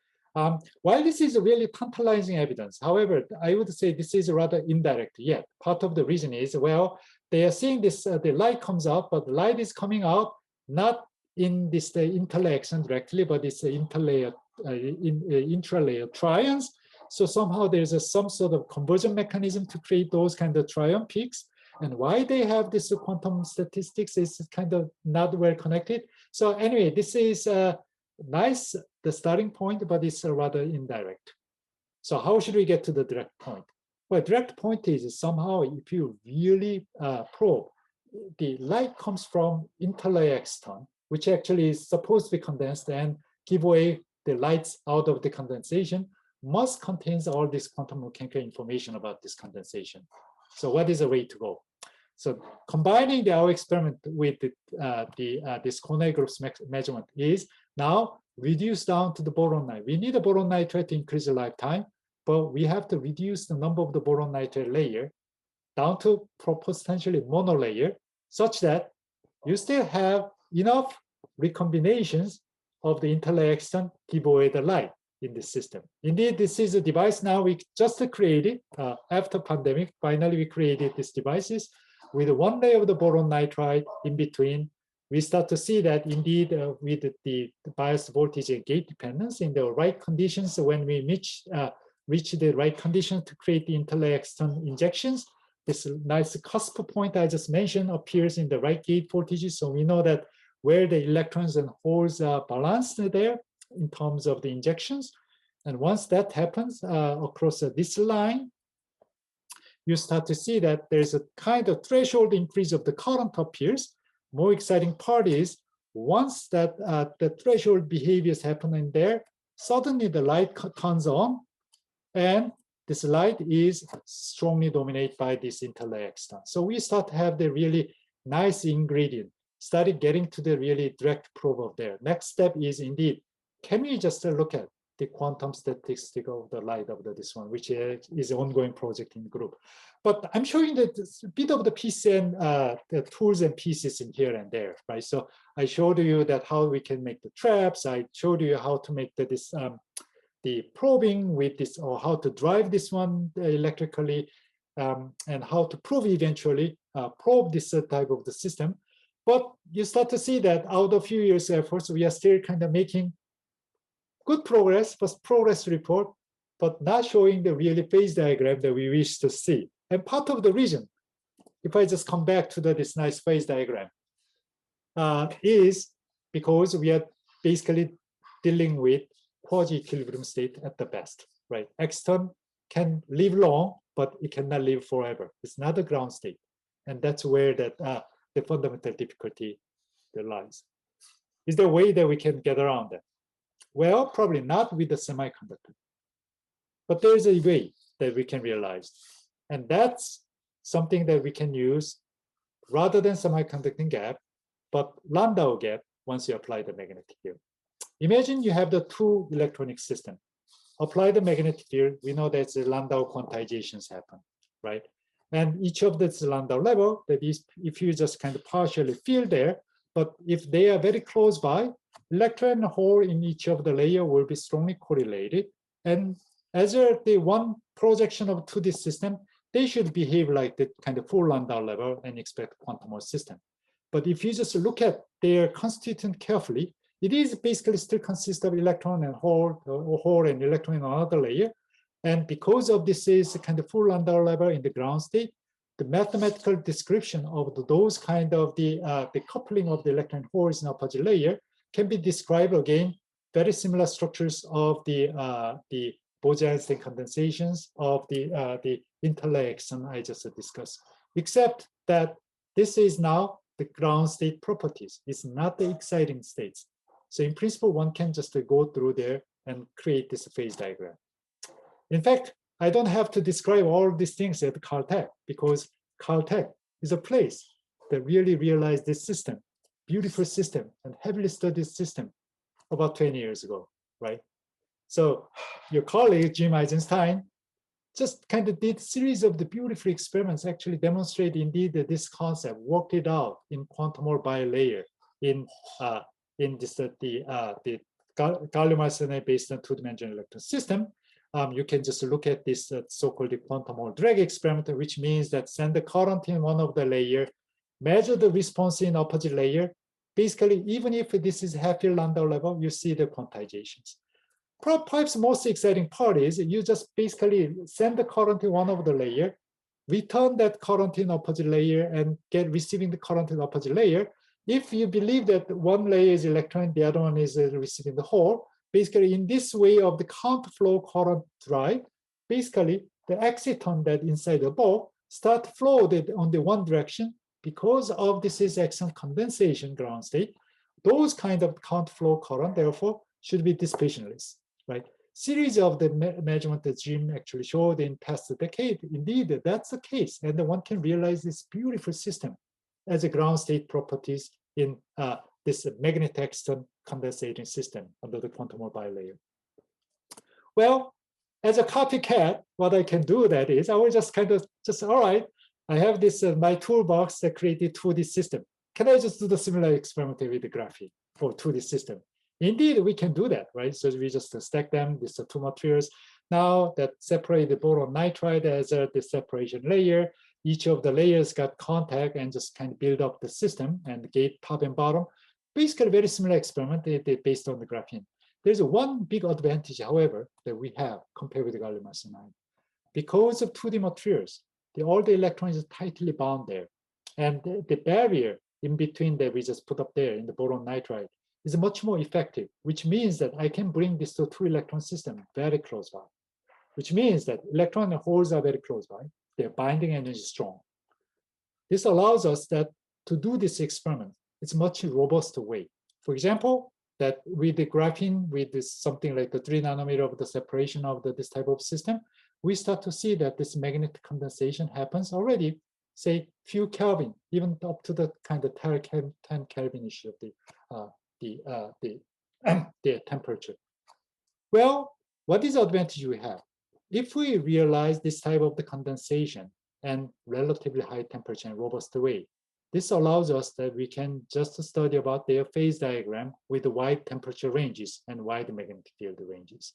While this is a really tantalizing evidence, however, I would say this is rather indirect yet. Part of the reason is, well, they are seeing this, the light comes out, but the light is coming out not in this the interlaxon directly, but it's interlayer, intralayer trions. So somehow there's some sort of conversion mechanism to create those kind of trion peaks. And why they have this quantum statistics is kind of not well connected. So anyway, this is nice, the starting point, but it's rather indirect. So how should we get to the direct point? Well, direct point is somehow if you really probe, the light comes from interlayer extern, which actually is supposed to be condensed and give away the lights out of the condensation, must contains all this quantum mechanical information about this condensation. So what is the way to go? So combining our experiment with this Cornell group's measurement is now reduced down to the boron nitride. We need a boron nitride to increase the lifetime, but we have to reduce the number of the boron nitride layer down to potentially monolayer, such that you still have enough recombinations of the interlayer give away the light in this system. Indeed, this is a device now we just created after pandemic. Finally, we created these devices with one layer of the boron nitride in between. We start to see that indeed with the bias voltage and gate dependence in the right conditions, when we reach the right condition to create the interlayer injections, this nice cusp point I just mentioned appears in the right gate voltages. So we know that where the electrons and holes are balanced there in terms of the injections. And once that happens across this line, you start to see that there's a kind of threshold increase of the current appears. More exciting part is once that the threshold behaviors happen in there, suddenly the light turns on, and this light is strongly dominated by this interlayer extern. So we start to have the really nice ingredient, started getting to the really direct probe of there. Next step is indeed, can we just look at the quantum statistic of the light of this one, which is an ongoing project in the group. But I'm showing that a bit of the piece and the tools and pieces in here and there, right? So I showed you that how we can make the traps. I showed you how to make the probing with this, or how to drive this one electrically, and how to prove eventually probe this type of the system. But you start to see that out of a few years' efforts, we are still kind of making good progress, but progress report, but not showing the really phase diagram that we wish to see. And part of the reason, if I just come back to this nice phase diagram, is because we are basically dealing with quasi-equilibrium state at the best, right? Exton can live long, but it cannot live forever. It's not a ground state. And that's where the fundamental difficulty lies. Is there a way that we can get around that? Well, probably not with the semiconductor. But there's a way that we can realize. And that's something that we can use rather than semiconducting gap, but Landau gap once you apply the magnetic field. Imagine you have the two electronic system. Apply the magnetic field, we know that the Landau quantizations happen, right? And each of this Landau level, that is, if you just kind of partially fill there, but if they are very close by, electron and hole in each of the layer will be strongly correlated. And as the one projection of 2D system, they should behave like the kind of full Landau level and expect quantum system. But if you just look at their constituent carefully, it is basically still consists of electron and hole, or hole and electron in another layer. And because of this is a kind of full Landau level in the ground state, the mathematical description of those kind of the coupling of the electron holes in opposite layer can be described again, very similar structures of the Bose-Einstein condensations of the interaction I just discussed, except that this is now the ground state properties. It's not the exciting states. So in principle, one can just go through there and create this phase diagram. In fact, I don't have to describe all these things at Caltech, because Caltech is a place that really realized this system, beautiful system, and heavily studied system about 20 years ago, right? So your colleague, Jim Eisenstein, just kind of did a series of the beautiful experiments, actually demonstrate indeed that this concept, worked it out in quantum or bilayer in this the gallium arsenide based on two-dimensional electron system. You can just look at this so-called quantum Hall drag experiment, which means that send the current in one of the layer, measure the response in opposite layer. Basically, even if this is happy Landau level, you see the quantizations. Perhaps the most exciting part is you just basically send the current in one of the layer, return that current in opposite layer, and get receiving the current in opposite layer. If you believe that one layer is electron, the other one is receiving the hole, basically in this way of the counter flow current drive, basically the exciton that inside the ball start flow on the one direction because of this is exciton condensation ground state. Those kind of counter flow current, therefore, should be dissipationless, right? Series of the measurement that Jim actually showed in past decade, indeed, that's the case. And one can realize this beautiful system as a ground state properties in this magnetic exciton condensating system under the quantum bilayer. Well, as a copycat, what I can do that is I will just kind of all right, I have this my toolbox that created 2D system. Can I just do the similar experiment with the graphene for 2D system? Indeed, we can do that, right? So we just stack them, these two materials. Now that separate the boron nitride as the separation layer, each of the layers got contact and just kind of build up the system and gate top and bottom. Basically, very similar experiment based on the graphene. There's one big advantage, however, that we have compared with the gallium arsenide. Because of 2D materials, all the electrons is tightly bound there. And the barrier in between that we just put up there in the boron nitride is much more effective, which means that I can bring this to two electron system very close by, which means that electron and holes are very close by. Their binding energy is strong. This allows us that to do this experiment, it's much robust way. For example, that with the graphene, with this something like the 3 nanometer of the separation of this type of system, we start to see that this magnetic condensation happens already, say, few Kelvin, even up to the kind of 10 Kelvin issue of the temperature, Well, what is the advantage we have? If we realize this type of the condensation and relatively high temperature and robust way, this allows us that we can just study about their phase diagram with wide temperature ranges and wide magnetic field ranges.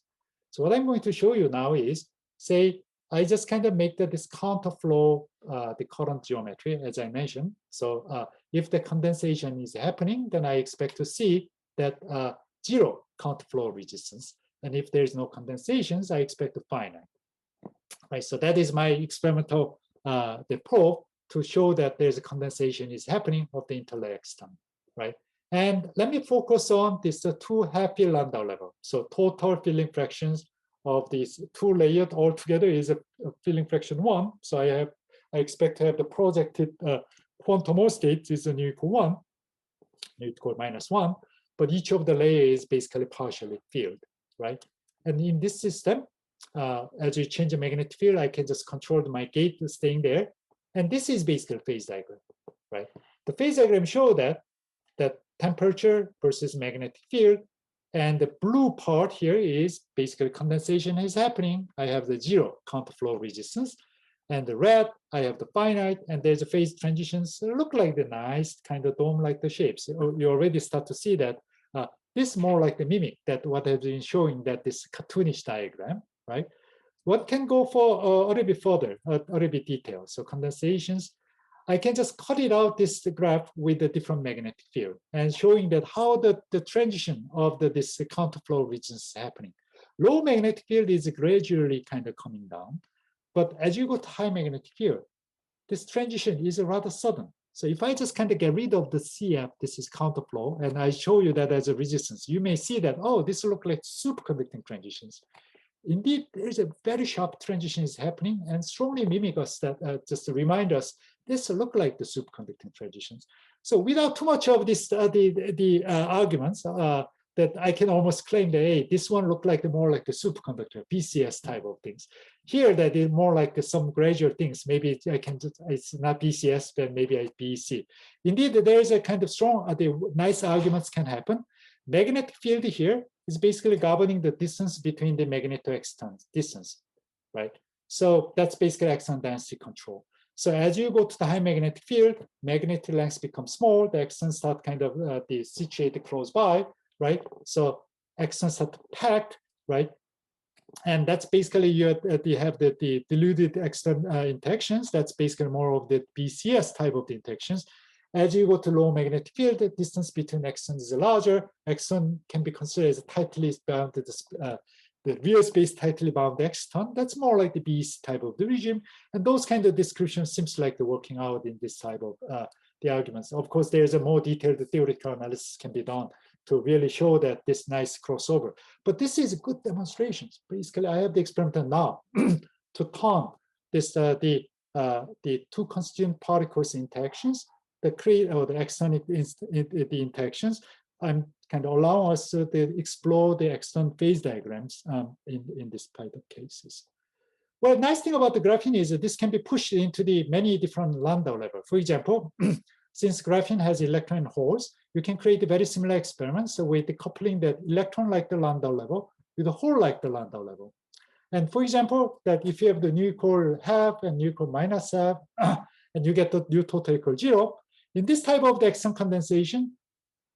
So what I'm going to show you now is, say, I just kind of make this counterflow, the current geometry, as I mentioned. So if the condensation is happening, then I expect to see that zero counterflow resistance. And if there's no condensations, I expect a finite. Right, so that is my experimental the probe to show that there's a condensation is happening of the interlayer extern, right? And let me focus on this two happy Landau level. So total filling fractions of these two layered all together is a filling fraction 1. So I expect to have the projected quantum Hall state is nu equal 1, nu equal -1, but each of the layers is basically partially filled, right? And in this system, as you change the magnetic field, I can just control my gate staying there. And this is basically phase diagram, right? The phase diagram show that temperature versus magnetic field. And the blue part here is basically condensation is happening. I have the zero counterflow resistance. And the red, I have the finite, and there's a phase transitions look like the nice kind of dome-like the shapes. You already start to see that this is more like the mimic that what I've been showing, that this cartoonish diagram, right? What can go for a little bit further, a little bit detailed. So condensations, I can just cut it out this graph with a different magnetic field and showing that how the transition of this counterflow region is happening. Low magnetic field is gradually kind of coming down, but as you go to high magnetic field, this transition is rather sudden. So if I just kind of get rid of the CF, this is counterflow, and I show you that as a resistance, you may see that, oh, this looks like superconducting transitions. Indeed, there's a very sharp transition is happening and strongly mimic us that, just to remind us, this look like the superconducting transitions. So without too much of this, the arguments, that I can almost claim that, hey, this one looked like more like a superconductor, BCS type of things. Here, that is more like some gradual things. Maybe I can just, it's not BCS, but maybe it's BEC. Indeed, there is a kind of strong, the nice arguments can happen. Magnetic field here is basically governing the distance between the magneto-extern distance, right? So that's basically extern density control. So as you go to the high magnetic field, magnetic lengths become small, the externs start kind of situated close by, right? So externs start to pack, right? And that's basically you have the diluted extern interactions. That's basically more of the BCS type of the interactions. As you go to low magnetic field, the distance between externs is larger. Extern can be considered as a tightly bounded, the real space tightly bound extern. That's more like the BEC type of the regime. And those kind of descriptions seems like they're working out in this type of the arguments. Of course, there's a more detailed theoretical analysis can be done to really show that this nice crossover. But this is a good demonstration. Basically, I have the experiment now to turn this the two constituent particles interactions, the create or the external the interactions. I'm kind of allowing us to explore the external phase diagrams in this type of cases. Well, nice thing about the graphene is that this can be pushed into the many different Landau level. For example, since graphene has electron and holes, you can create a very similar experiments with the coupling that electron like the Landau level with a hole like the Landau level. And for example, that if you have the nu equal half and nu equal minus half, and you get the nu total equal 0, in this type of the extern condensation,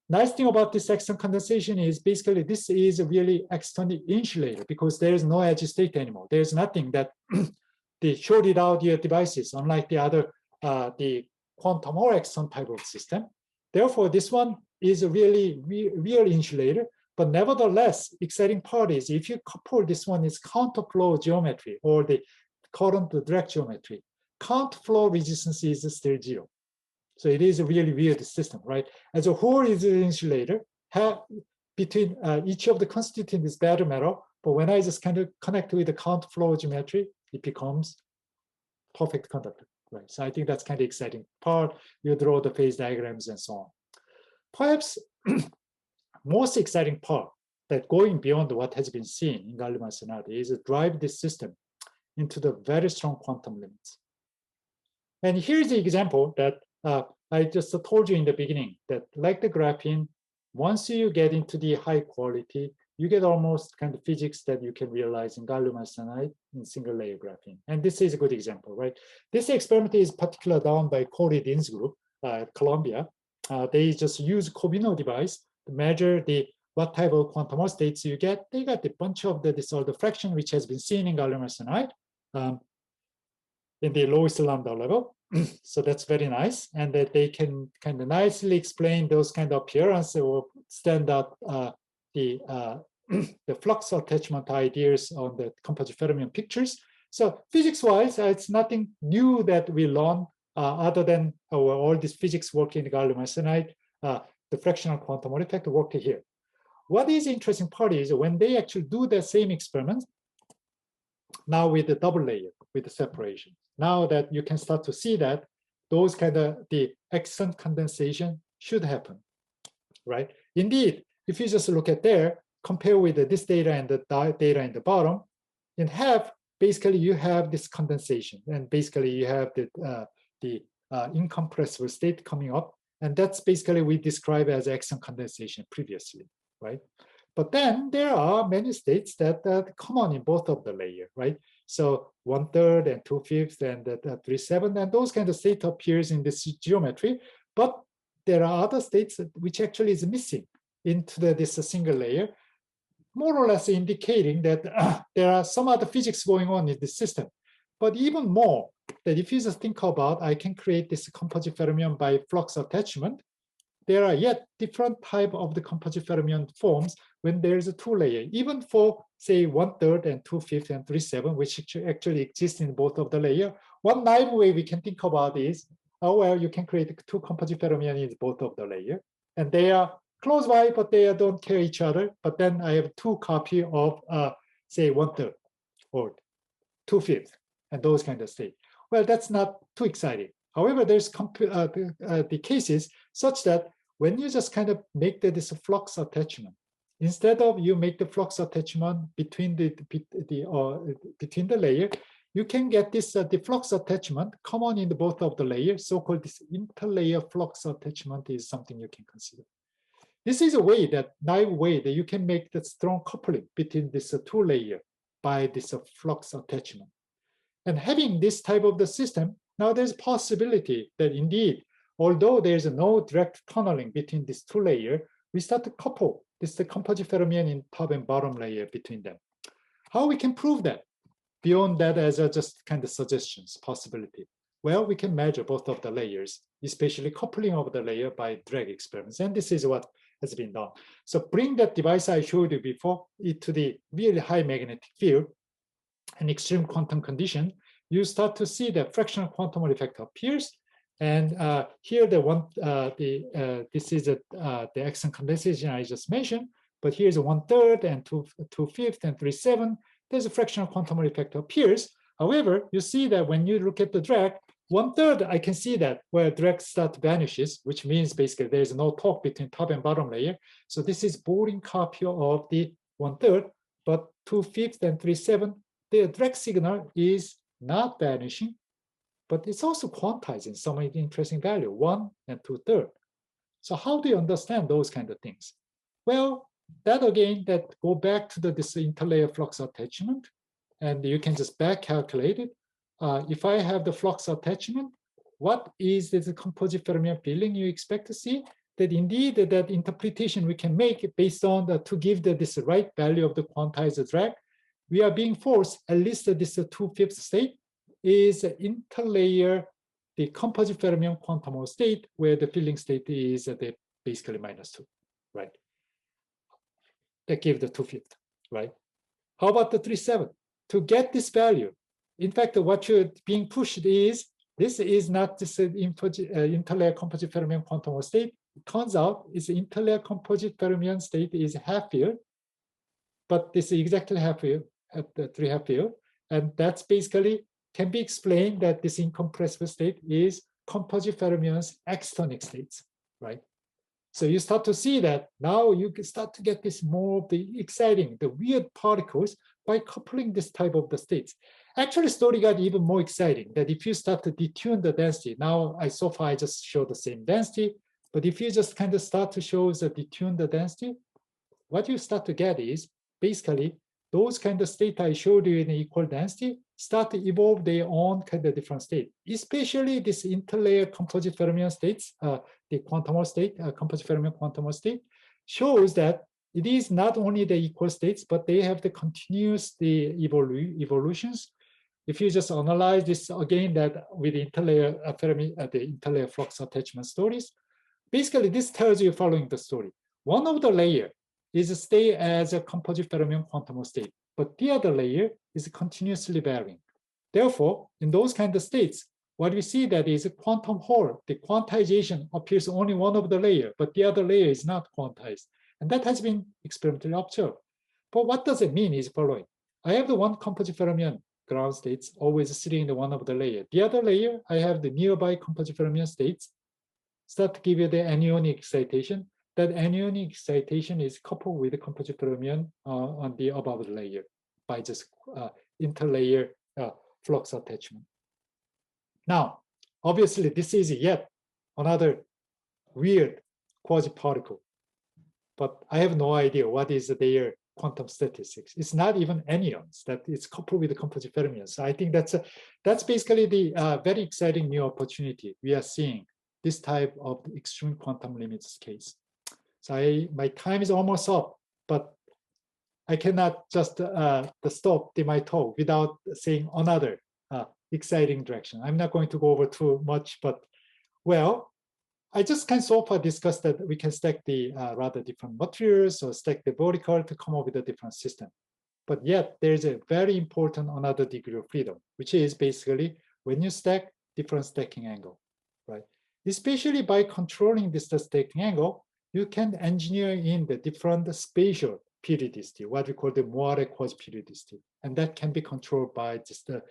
nice thing about this extern condensation is basically this is really externally insulated because there is no edge state anymore. There's nothing that they shorted out your devices, unlike the other, the quantum or extern type of system. Therefore, this one is a really real insulator. But nevertheless, exciting part is if you couple this one is counterflow geometry or the current direct geometry, counterflow resistance is still 0. So it is a really weird system, right? As a whole is an insulator, between each of the constituent is battle metal, but when I just kind of connect with the counterflow geometry, it becomes perfect conductor, right? So I think that's kind of exciting part. You draw the phase diagrams and so on. Perhaps most exciting part that going beyond what has been seen in Galilean scenario is to drive this system into the very strong quantum limits. And here's the example that I just told you in the beginning that like the graphene, once you get into the high quality, you get almost kind of physics that you can realize in gallium arsenide in single layer graphene. And this is a good example, right? This experiment is particularly done by Corey Dean's group at Columbia. They just use Covino device to measure what type of quantum states you get. They got a bunch of this all the fraction which has been seen in gallium arsenide in the lowest lambda level. So that's very nice, and that they can kind of nicely explain those kind of appearance or stand up the flux attachment ideas on the composite fermion pictures. So physics-wise, it's nothing new that we learn other than all this physics work in gallium arsenide. The fractional quantum Hall effect worked here. What is interesting part is when they actually do the same experiment, now with the double layer, with the separation. Now that you can start to see that those kind of the extant condensation should happen, right? Indeed, if you just look at there, compare with this data and the data in the bottom, in half, basically you have this condensation, and basically you have the incompressible state coming up, and that's basically we describe as extant condensation previously, right? But then there are many states that are common in both of the layer, right? So 1/3 and 2/5 and 3/7, and those kind of state appears in this geometry. But there are other states which actually is missing into this single layer, more or less indicating that there are some other physics going on in this system. But even more, that if you just think about, I can create this composite fermion by flux attachment, there are yet different type of the composite fermion forms when there's a two layer, even for say 1/3 and 2/5 and 3/7, which actually exist in both of the layer. One naive way we can think about is, oh, well, you can create two composite fermion in both of the layer, and they are close by, but they don't carry each other. But then I have two copy of say 1/3 or 2/5 and those kind of state. Well, that's not too exciting. However, there's the cases such that when you just kind of make this flux attachment, instead of you make the flux attachment between between the layer, you can get this the flux attachment common in both of the layers. So-called this interlayer flux attachment is something you can consider. This is a way that naive way that you can make the strong coupling between this two layer by this flux attachment. And having this type of the system, now there's a possibility that indeed, although there's no direct tunneling between these two layers, we start to couple this the composite fermion in top and bottom layer between them. How we can prove that? Beyond that, as a just kind of suggestions, possibility. Well, we can measure both of the layers, especially coupling of the layer by drag experiments. And this is what has been done. So bring that device I showed you before to the really high magnetic field and extreme quantum condition, you start to see the fractional quantum Hall effect appears. And here this is the extant condensation I just mentioned, but here's 1/3 and 2/5 and 3/7. There's a fractional quantum Hall effect appears. However, you see that when you look at the drag, 1/3, I can see that where drag start vanishes, which means basically there's no talk between top and bottom layer. So this is boring copy of the 1/3, but 2/5 and 3/7, the drag signal is not vanishing, but it's also quantizing some interesting value, 1 and 2/3. So how do you understand those kind of things? Well, that again, that go back to this interlayer flux attachment, and you can just back calculate it. If I have the flux attachment, what is the composite fermion filling you expect to see? That indeed that interpretation we can make based on to give this right value of the quantized drag, we are being forced, at least this 2/5 state is interlayer, the composite fermion quantum Hall state, where the filling state is basically -2, right? That gives the 2/5, right? How about the 3/7? To get this value, in fact, what you're being pushed is, this is not this interlayer composite fermion quantum Hall state. It turns out it's interlayer composite fermion state is half field, but this is exactly half field at the 3/2 field. And that's basically can be explained that this incompressible state is composite fermion's extonic states, right? So you start to see that now you can start to get this more of the exciting, the weird particles by coupling this type of the states. Actually, story got even more exciting that if you start to detune the density, now so far I just show the same density, but if you just kind of start to show the detune the density, what you start to get is basically those kind of state I showed you in equal density start to evolve their own kind of different state, especially this interlayer composite fermion states, the quantum state, composite fermion quantum state, shows that it is not only the equal states, but they have the continuous evolutions. If you just analyze this again, that with interlayer the interlayer flux attachment stories, basically this tells you following the story. One of the layer is stay as a composite fermion quantum state, but the other layer is continuously varying. Therefore, in those kind of states, what we see that is a quantum Hall, the quantization appears only one of the layer, but the other layer is not quantized. And that has been experimentally observed. But what does it mean is following. I have the one composite fermion ground states always sitting in the one of the layer. The other layer, I have the nearby composite fermion states start to give you the anionic excitation. That anionic excitation is coupled with the composite fermion on the above layer by just interlayer flux attachment. Now, obviously, this is yet another weird quasiparticle, but I have no idea what is their quantum statistics. It's not even anyons, that it's coupled with the composite fermions. So I think that's basically the very exciting new opportunity we are seeing this type of extreme quantum limits case. So my time is almost up, but I cannot just stop my talk without saying another exciting direction. I'm not going to go over too much, but well, I just can so far discuss that we can stack the rather different materials or stack the vertical to come up with a different system. But yet there's a very important another degree of freedom, which is basically when you stack different stacking angle, right? Especially by controlling this stacking angle, you can engineer in the different spatial periodicity, what we call the Moire quasi-periodicity. And that can be controlled by just the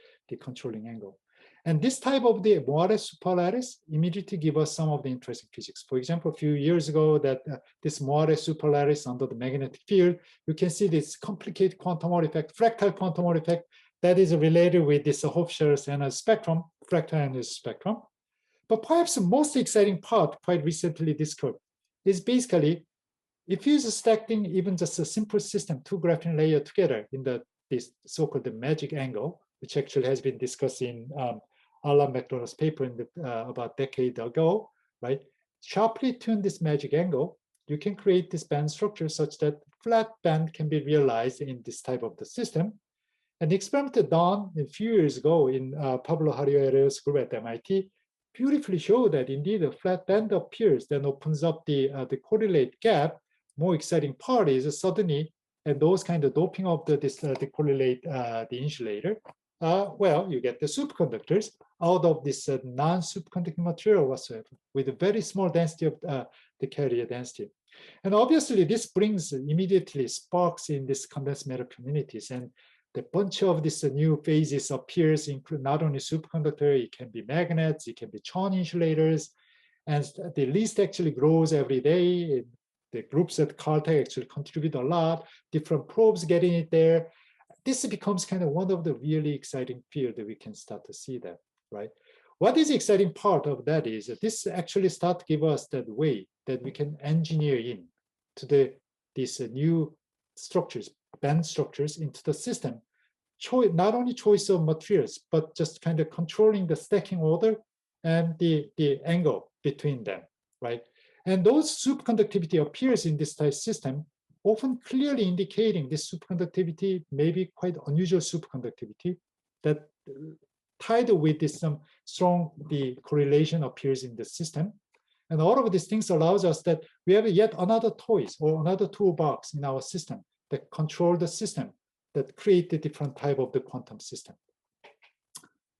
controlling angle. And this type of the Moire superlattice immediately give us some of the interesting physics. For example, a few years ago, that this Moire superlattice under the magnetic field, you can see this complicated quantum Hall effect, fractal quantum Hall effect, that is related with this Hofscher's energy spectrum, fractal energy spectrum. But perhaps the most exciting part, quite recently discovered, is basically if you just stacking even just a simple system, two graphene layer together in this so-called the magic angle, which actually has been discussed in Alan McDonald's paper in about a decade ago, right? Sharply tune this magic angle, you can create this band structure such that flat band can be realized in this type of the system. And the experiment done a few years ago in Pablo Hario's group at MIT beautifully show that indeed a flat band appears, then opens up the correlate gap. More exciting part is suddenly, and those kind of doping of the correlate the insulator, well, you get the superconductors out of this non-superconducting material whatsoever with a very small density of the carrier density. And obviously this brings immediately sparks in this condensed matter communities, and the bunch of these new phases appears, include not only superconductor, it can be magnets, it can be Chon insulators, and the list actually grows every day. The groups at Caltech actually contribute a lot, different probes getting it there. This becomes kind of one of the really exciting fields that we can start to see that, right? What is the exciting part of that is that this actually start to give us that way that we can engineer in to these new structures, band structures into the system. Not only choice of materials, but just kind of controlling the stacking order and the angle between them, right? And those superconductivity appears in this type system, often clearly indicating this superconductivity may be quite unusual superconductivity that tied with this some strong correlation appears in the system. And all of these things allows us that we have yet another toys or another toolbox in our system that control the system, that create the different type of the quantum system.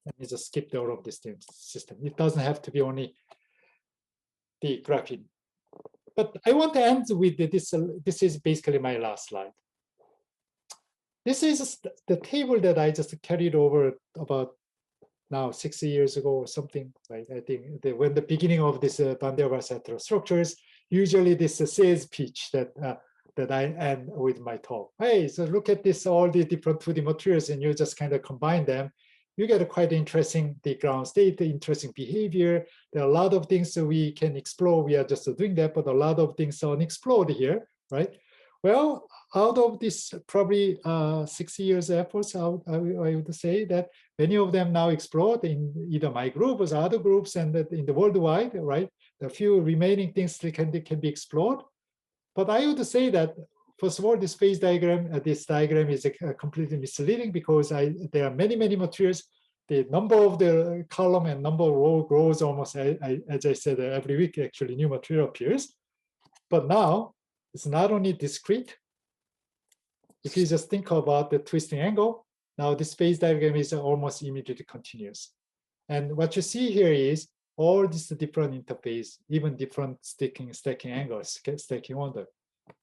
Let me just skip all of this system. It doesn't have to be only the graphene. But I want to end with this. This is basically my last slide. This is the table that I just carried over about now 6 years ago or something, right? I think when the beginning of this Van der Waals heterostructures, usually this sales pitch that I end with my talk. Hey, so look at this, all the different 2D materials, and you just kind of combine them. You get a quite interesting the ground state, the interesting behavior. There are a lot of things that we can explore. We are just doing that, but a lot of things are unexplored here, right? Well, out of this probably 60 years efforts, I would say that many of them now explored in either my group or other groups and in the worldwide, right? The few remaining things that can be explored. But I would say that, first of all, this phase diagram, this diagram is completely misleading because there are many, many materials. The number of the column and number of row grows almost, as I said, every week, actually, new material appears. But now, it's not only discrete. If you just think about the twisting angle, now this phase diagram is almost immediately continuous. And what you see here is all these different interface, even different stacking angles, stacking order.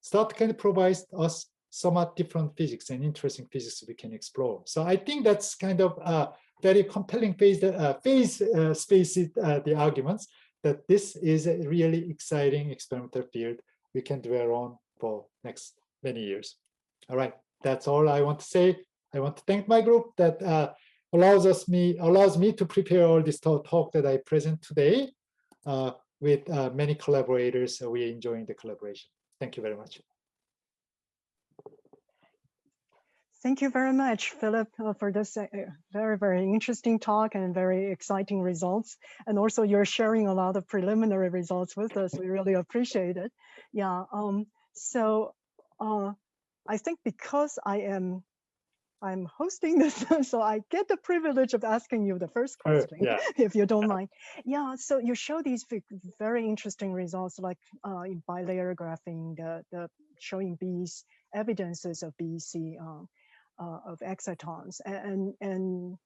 So that can provide us somewhat different physics and interesting physics we can explore. So I think that's kind of a very compelling space, the arguments that this is a really exciting experimental field we can dwell on for next many years. All right, that's all I want to say. I want to thank my group that allows me to prepare all this talk that I present today with many collaborators. We're enjoying the collaboration. Thank you very much. Thank you very much, Philip, for this very, very interesting talk and very exciting results. And also you're sharing a lot of preliminary results with us. We really appreciate it. Yeah, so I think because I'm hosting this, so I get the privilege of asking you the first question, if you don't mind. Yeah, so you show these very interesting results, like in bilayer graphing, the showing B's evidences of BEC of excitons and in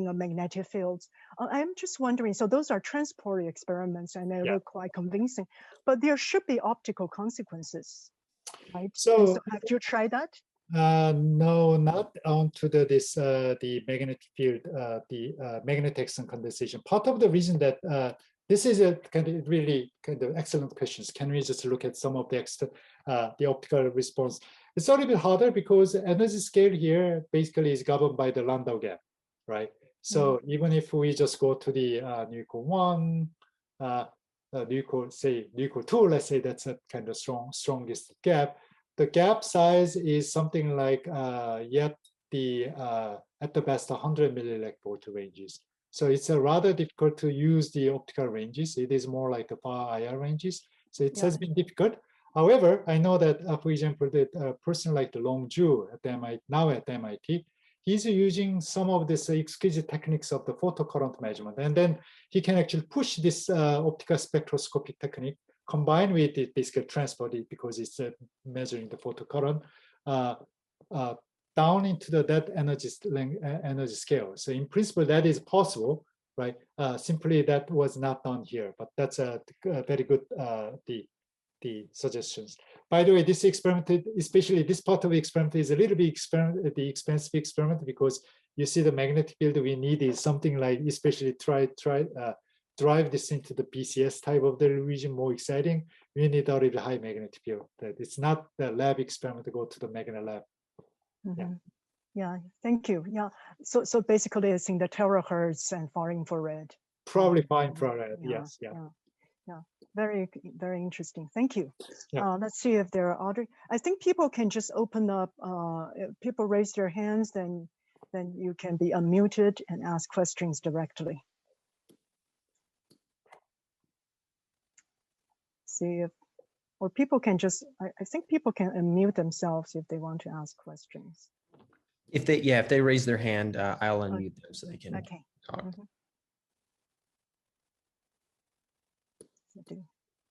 a magnetic fields. I'm just wondering, so those are transport experiments and they look quite convincing, but there should be optical consequences, right? So have you tried that? No, not onto the magnetic field, magnetic condensation. Part of the reason that this is a really excellent questions. Can we just look at some of the optical response? It's a little bit harder because energy scale here basically is governed by the Landau gap, right? So even if we just go to the nu equal 1, nu equal 2, let's say that's a kind of strongest gap. The gap size is something like at the best 100 millielectvolt ranges. So it's rather difficult to use the optical ranges. It is more like the far IR ranges. So it has been difficult. However, I know that, for example, that a person like the Long Ju now at MIT, he's using some of this exquisite techniques of the photocurrent measurement. And then he can actually push this optical spectroscopic technique combined with the basically transport it because it's measuring the photocurrent down into that energy scale. So in principle, that is possible, right? Simply that was not done here, but that's a very good the suggestions. By the way, this experiment, especially this part of the experiment, is a little bit expensive experiment because you see the magnetic field we need is something like, especially drive this into the BCS type of the region more exciting. We need a really high magnetic field. That it's not the lab experiment to go to the magnet lab. Yeah, thank you. Yeah, so basically it's in the terahertz and far infrared. Probably far infrared. Yes. Yeah, very, very interesting. Thank you. Let's see if there are other. I think people can just open up. If people raise their hands, then you can be unmuted and ask questions directly. See if, or people can just. I think people can unmute themselves if they want to ask questions. If they raise their hand, I'll unmute them so they can talk.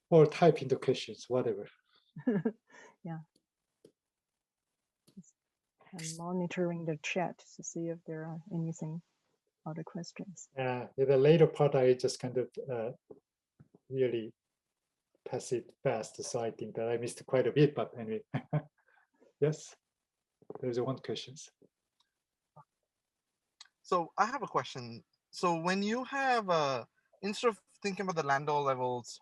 Or type in the questions, whatever. Yeah. I'm monitoring the chat to see if there are anything, other questions. In the later part, I just kind of really pass it fast, so I think that I missed quite a bit, but anyway. Yes, there's one question. So I have a question. So when you have, instead of thinking about the Landau levels,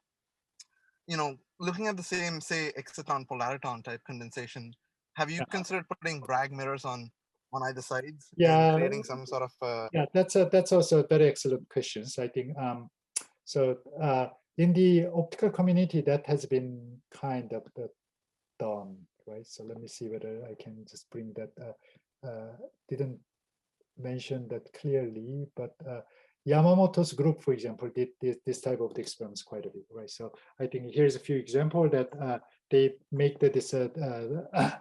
looking at the same, say, exciton polariton type condensation, have you considered putting Bragg mirrors on either sides and creating some sort of? That's also a very excellent question. I think so. In the optical community, that has been kind of done. right? So let me see whether I can just bring that. Didn't mention that clearly, but Yamamoto's group, for example, did this type of experiments quite a bit, right? So I think here's a few examples that they make the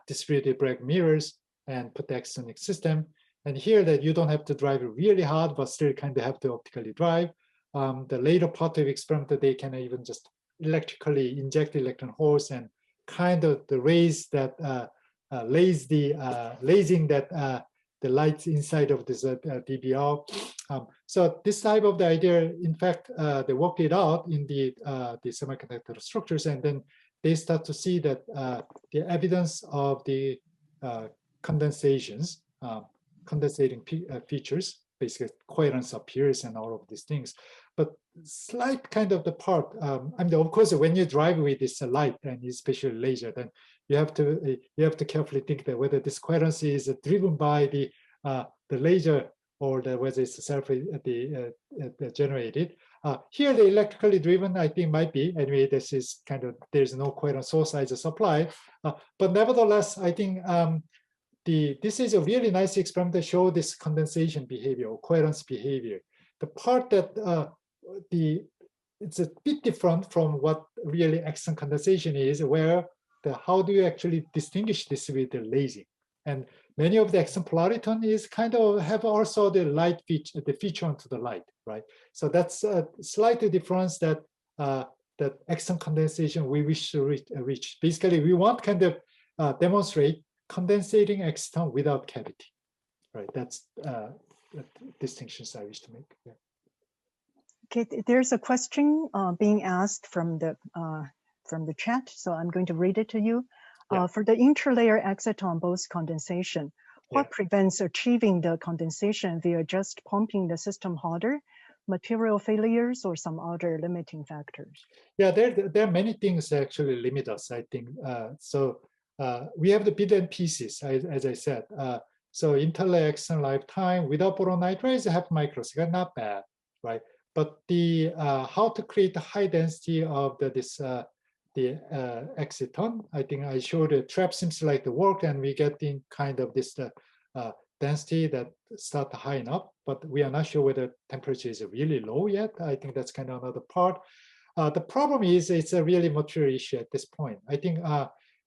distributed Bragg mirrors and put the extonic system. And here that you don't have to drive it really hard, but still kind of have to optically drive. The later part of the experiment that they can even just electrically inject electron holes and kind of raise that, lasing that the lights inside of this DBR. So this type of the idea, in fact, they worked it out in the semiconductor structures, and then they start to see that the evidence of the condensations, condensating features, basically coherence appears and all of these things. But slight kind of the part, I mean, of course, when you drive with this light and especially laser, then you have to carefully think that whether this coherence is driven by the laser or whether it's self generated. Here, the electrically driven, I think, might be. Anyway, this is kind of, there's no coherent source as a supply. But nevertheless, I think this is a really nice experiment to show this condensation behavior or coherence behavior. The part that it's a bit different from what really exon condensation is, where how do you actually distinguish this with the lasing? And many of the exon polariton is kind of have also the light feature, the feature onto the light, right? So that's a slight difference that that exon condensation we wish to reach. Basically, we want kind of demonstrate condensating exciton without cavity, right? That's the distinctions I wish to make. Yeah. Okay, there's a question being asked from the chat, so I'm going to read it to you. Yeah. For the interlayer exciton Bose condensation, what prevents achieving the condensation via just pumping the system harder, material failures, or some other limiting factors? Yeah, there are many things that actually limit us, I think. We have the bit and pieces, as I said. So interlayer exciton lifetime without boron nitride is half microsecond, not bad, right? But the how to create the high density of the exciton, I think I showed the trap seems like the work, and we get in kind of this density that start high enough, but we are not sure whether temperature is really low yet. I think that's kind of another part. The problem is it's a really material issue at this point. I think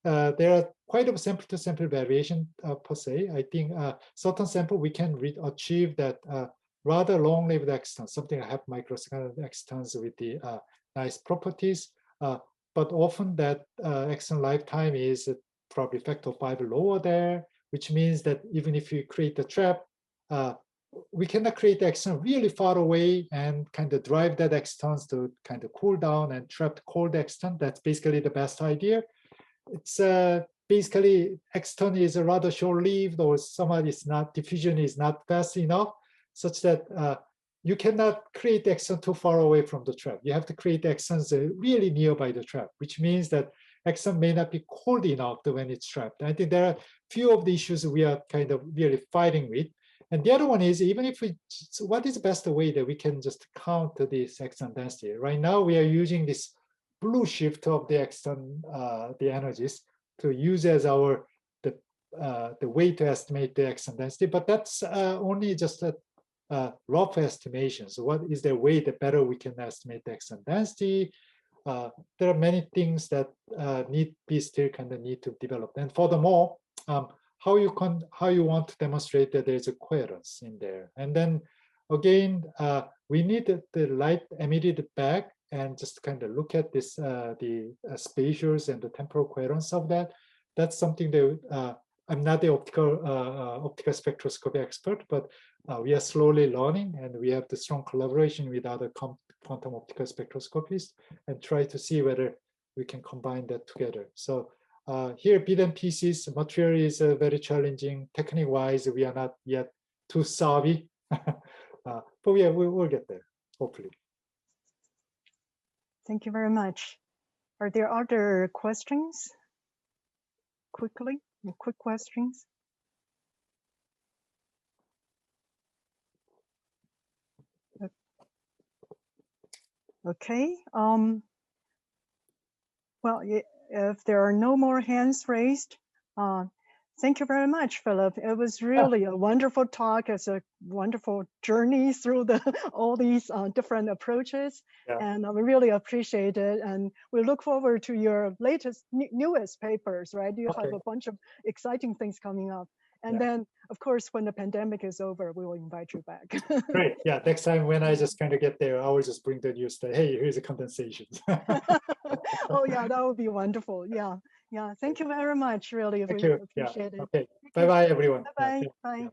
there are quite a sample to sample variation per se. I think certain sample we can achieve that rather long-lived exciton, something like half microsecond excitons with the nice properties. But often that exciton lifetime is probably factor 5 lower there, which means that even if you create the trap, we cannot create the exciton really far away and kind of drive that excitons to kind of cool down and trap cold exciton. That's basically the best idea. It's basically exciton is rather short-lived, or somehow it's not, diffusion is not fast enough, such that you cannot create the exciton too far away from the trap. You have to create the exitons really nearby the trap, which means that exciton may not be cold enough when it's trapped. I think there are few of the issues we are kind of really fighting with. And the other one is, even if we, so what is the best way that we can just count this exciton density? Right now, we are using this blue shift of the exciton, the energies, to use as our the way to estimate the exciton density. But that's only just a rough estimation. So what is the way that better we can estimate the exciton density? There are many things that still kind of need to develop. And furthermore, how you want to demonstrate that there's a coherence in there. And then again, we need the light emitted back and just kind of look at this the spatials and the temporal coherence of that. That's something that I'm not the optical spectroscopy expert, but we are slowly learning, and we have the strong collaboration with other quantum optical spectroscopists and try to see whether we can combine that together. So here, bit and pieces, material is very challenging. Technique-wise, we are not yet too savvy, but we'll get there, hopefully. Thank you very much. Are there other questions? Quickly, quick questions. Okay. Well, if there are no more hands raised, Thank you very much, Philip. It was really a wonderful talk. It's a wonderful journey through all these different approaches. And we really appreciate it. And we look forward to your latest, newest papers, right? You have a bunch of exciting things coming up. And then, of course, when the pandemic is over, we will invite you back. Great. Yeah. Next time when I just kind of get there, I will just bring the news that, hey, here's a condensation. Oh, yeah, that would be wonderful. Yeah. Yeah. Thank you very much. Really, Thank we you. appreciate it. Okay. Bye-bye, everyone. Bye-bye. Bye.